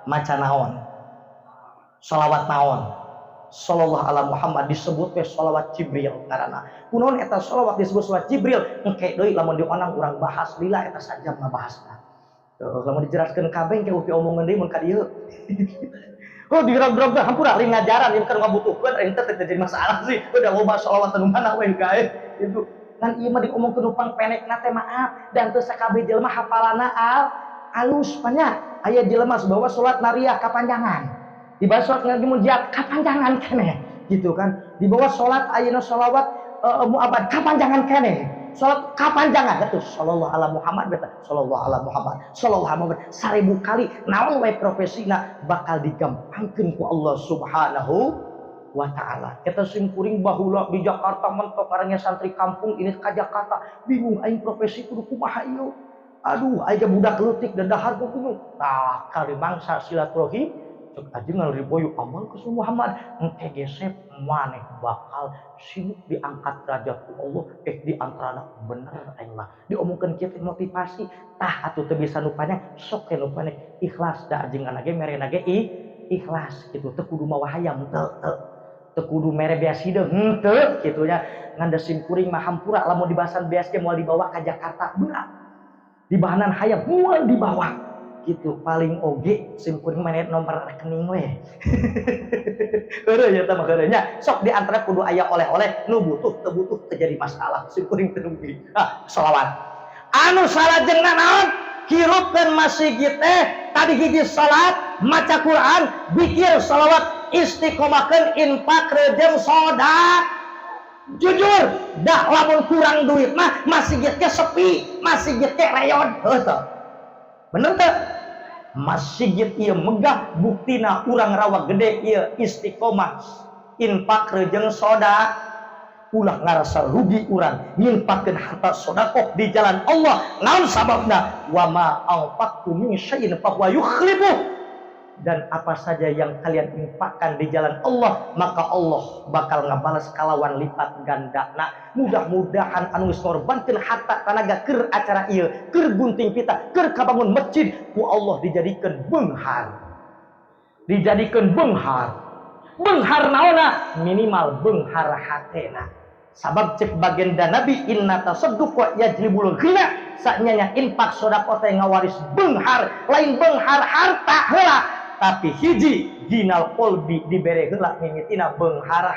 maca naon sholawat naon sallallahu ala Muhammad disebut we sholawat Jibril karana kunaon eta sholawat disebut sholawat Jibril engke deui lamun dionang urang bahas lila eta sajam ngabahasna. Lamun dijelaskeun kabeh engke upi omongan deui mun ka dieu. Oh dirog-rog hampura ari ngajaran ieu keur ngabutuhkeun ari teh jadi masalah sih. Udah loba sholawat anu mana we gae. Itu kan ieu mah diomongkeun upang pendekna teh maaf dan teu sakabeh jelema hafalana alus nya. Aya jelema bawa salat nariyah kapanjangan. Di bawah salat ngaji munjiat kapanjangan keneh gitu kan. Di bawah salat ayeuna sholawat muabad kapanjangan keneh. Salat kapanjangan atuh sallallahu ala Muhammad beta sallallahu ala Muhammad sallallahu alaihi Muhammad 1000 kali naon we profesina bakal digampangkeun ku Allah Subhanahu wa taala. Eta sim kuring baheula di Jakarta mentok karanya santri kampung ini ka Jakarta bingung aing profesi kudu kumaha ieu. Aduh aya budak leutik dadahar ku bingung. Tah kali mangsa silaturahim cek aja ngalri boyu amal ke Muhammad engke gesep maneh bakal sibuk diangkat derajat ku Allah di antara bener aing mah diomongkeun kieu motivasi tah atuh teu bisa nupanya sok teh nupanya ikhlas da jeung anage merena ge ikhlas kitu teu kudu mawa hayam teu kudu mere beas hideung henteu kitu nya ngan sim kuring mah hampura lamun dibahasan beas ge moal dibawa ka Jakarta berat di bahanan hayam moal dibawa gitu paling oge sim kuring mah nomor rekening we heureuh nya tah mah heureuh nya sok di antara kudu aya oleh-oleh nu butuh teu butuh teu jadi masalah sim kuring teu rugi shalawat anu salajengna naon hirupkeun masjid teh tadi hiji salat maca Quran zikir salawat istiqomahkeun infak reujeng soda jujur dah lamun kurang duit mah masjid teh sepi masjid teh reyon heuh teh bener teh masjid ieu megah buktina urang rawa gede ieu istiqomah infak reujeng soda ulah ngarasa rugi urang nyinpakeun harta sedekah di jalan Allah naon sababna wa ma anfaqtu min syai'in fa huwa yukhlifu dan apa saja yang kalian infakkan di jalan Allah maka Allah bakal ngabalas kalawan lipat gandana mudah-mudahan anu geus ngorbankeun harta tanaga keur acara ieu keur gunting pita keur kabangun masjid ku Allah dijadikeun beunghar naona minimal beunghar hatena sabab cek bagenda Nabi inna tasadduqa yajlibul ghina saknya infak sedekah teh ngawaris beunghar lain beunghar harta heula tapi hiji ginal qalbi dibere heula mimitina beunghar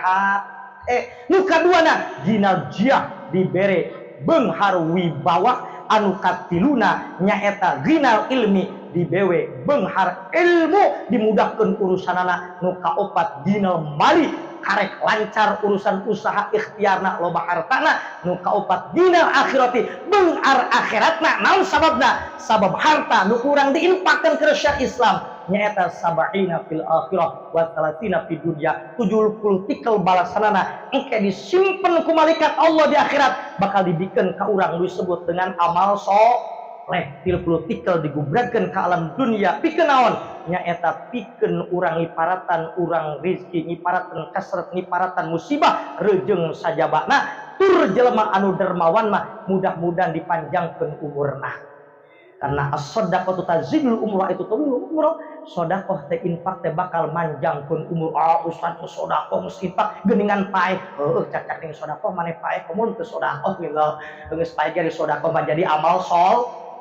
nu kaduana ginal jiah dibere beunghar wibawa anu katiluna nyaeta ginal ilmi dibewe beunghar ilmu dimudahkeun urusanana nu kaopat ginal mali karek lancar urusan usaha ikhtiarna loba hartana nu kaopat ginal akhirati beunghar akhiratna naon sababna sabab harta nu urang diinfakkeun ke syariat Islam nyaeta sab'ina fil akhirah wa 30 fid dunya 70 tikel balasanana engke disimpen ku malaikat Allah di akhirat bakal dibikeun ka urang disebut dengan amal soleh 30 tikel digubradkeun ka alam dunia pikeun naon nyaeta pikeun urang iparatan urang rezeki iparatan kasrat iparatan musibah reujeng sajabana tur jelema anu dermawan mah mudah-mudahan dipanjangkeun umurna karena as-shadaqatu tazidul umrah itu tulu umrah sedekah teh infak teh bakal manjangkeun umur ustaz sedekah geus infak geuningan paeh heueuh cacak ning sedekah maneh paeh komun teu sedekah geus paeh ge sedekah mah jadi amal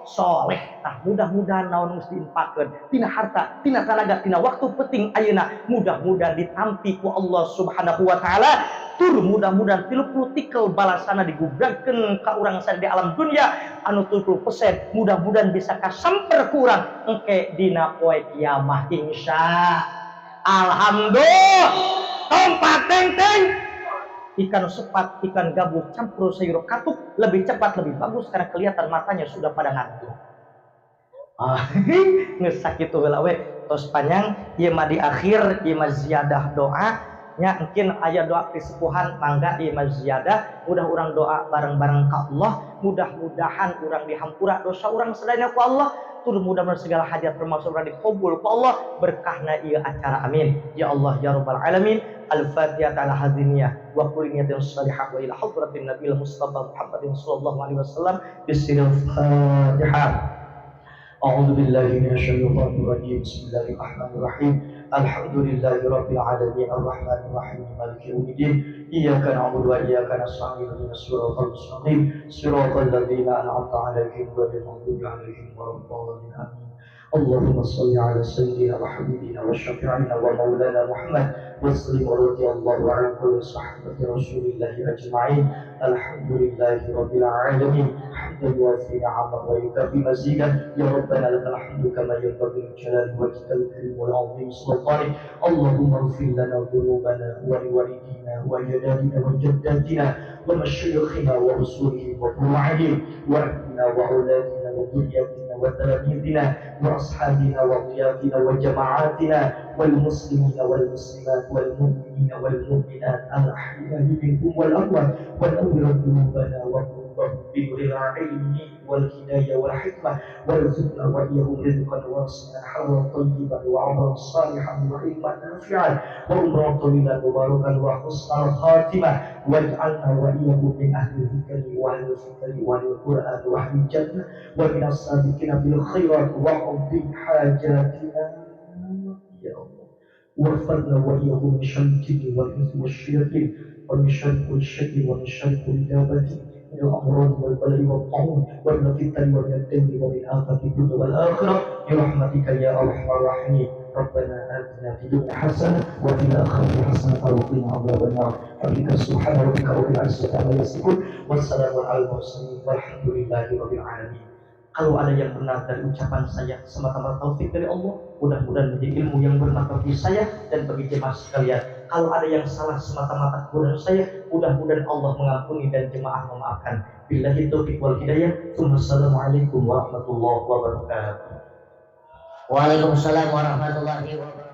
soleh tah mudah-mudahan naon geus diinfakkeun tina harta tina tenaga tina waktu penting ayeuna mudah-mudahan ditampi ku Allah Subhanahu wa taala tur mudah-mudahan 30 tikel balasana digubrakkeun ka urang sare di alam dunia anu 30% mudah-mudahan bisa kasamper ku urang engke dina poe kiamah insya alhamdulillah tempat teng ikan sepat ikan gabus campur sayur katuk lebih cepat lebih bagus karena kelihatan matanya sudah pada ngantuk geus sakitu heula we tos panjang ieu mah di akhir ieu mah ziyadah doa nya mungkin aya doa pisepuhan mangga ieu mah ziyadah mudah urang doa bareng-bareng ka Allah mudah-mudahan urang dihampura dosa urang sadayana ku Allah tur mudah-mudahan segala hajat termasuk urang dikabul ku Allah berkahna ieu acara amin ya Allah ya rabbal alamin al-fatihah ala hadiniyah wa kulli niyatin salihah wa ila hadratin nabiyil mustafa Muhammadin sallallahu alaihi wasallam bismillahil fatihah a'udzu billahi minasy syaithanir rajim bismillahirrahmanirrahim alhamdulillahi rabbil alamin arrahmanir rahim maliki yaumiddin iyyaka na'budu wa iyyaka nasta'in ihdinas siratal mustaqim siratal ladzina an'amta 'alaihim ghairil maghdubi 'alaihim waladdallin amin اللهم صل على سيدنا وحبيبنا وشفيعنا ومولانا محمد وسلم ورضي الله عن كل صحابة رسول الله أجمعين الحمد لله رب العالمين حمدا يوافي نعمه ويكافي مزيدا يا ربنا لك الحمد كما ينبغي لجلال وجهك الكريم والعظيم سلطانك اللهم اغفر لنا ذنوبنا ولوالدينا وجدادنا وجداتنا ومشايخنا ورسولهم وفروعهم واهلنا واولادنا وذرياتنا وتلاميذنا واصحابنا وضيافنا وجماعاتنا والمسلمين والمسلمات والمؤمنين والمؤمنات الاحياء منهم والاموات ونور قلوبنا وقلوب binuril ilmi wal hidayah wal hikmah warzuqna wa iyyahum rizqan wasi'an halal thayyiban wa 'amalan salihan wa ilman nafi'an wa umran tawilan mubarakan wa husnal khatimah waj'alna wa iyyahum min ahli dzikri wa ahli fikri wa ahli qur'an wa ahli jannah wa min as-sabiqina bil khairat wa qadhi hajatina ya Allah warfadna wa iyyahum min syarri wal ithmi wasyayatin wa min syarri kulli syai'in wa min syarri kulli dabbatin min al-amrad wal bala'i wat ta'un wa min fitnati wa min ad-dami wa min afati dunya wal akhirah bi rahmatika ya arhamar rahimin rabbana atina fid dunya hasanah wa fil akhirati hasanah wa qina adzaban nar subhana rabbika rabbil izzati amma yasifun wassalamu alal mursalin walhamdulillahi rabbil alamin. Kalau ada yang benar dari ucapan saya semata-mata taufik dari Allah, mudah-mudahan menjadi ilmu yang bermanfaat bagi saya dan bagi jemaah sekalian. Kalau ada yang salah semata-mata kekurangan saya, mudah-mudahan Allah mengampuni dan jemaah memaafkan. Billahi taufiq wal hidayah. Wassalamualaikum warahmatullahi wabarakatuh. Waalaikumsalam warahmatullahi wabarakatuh.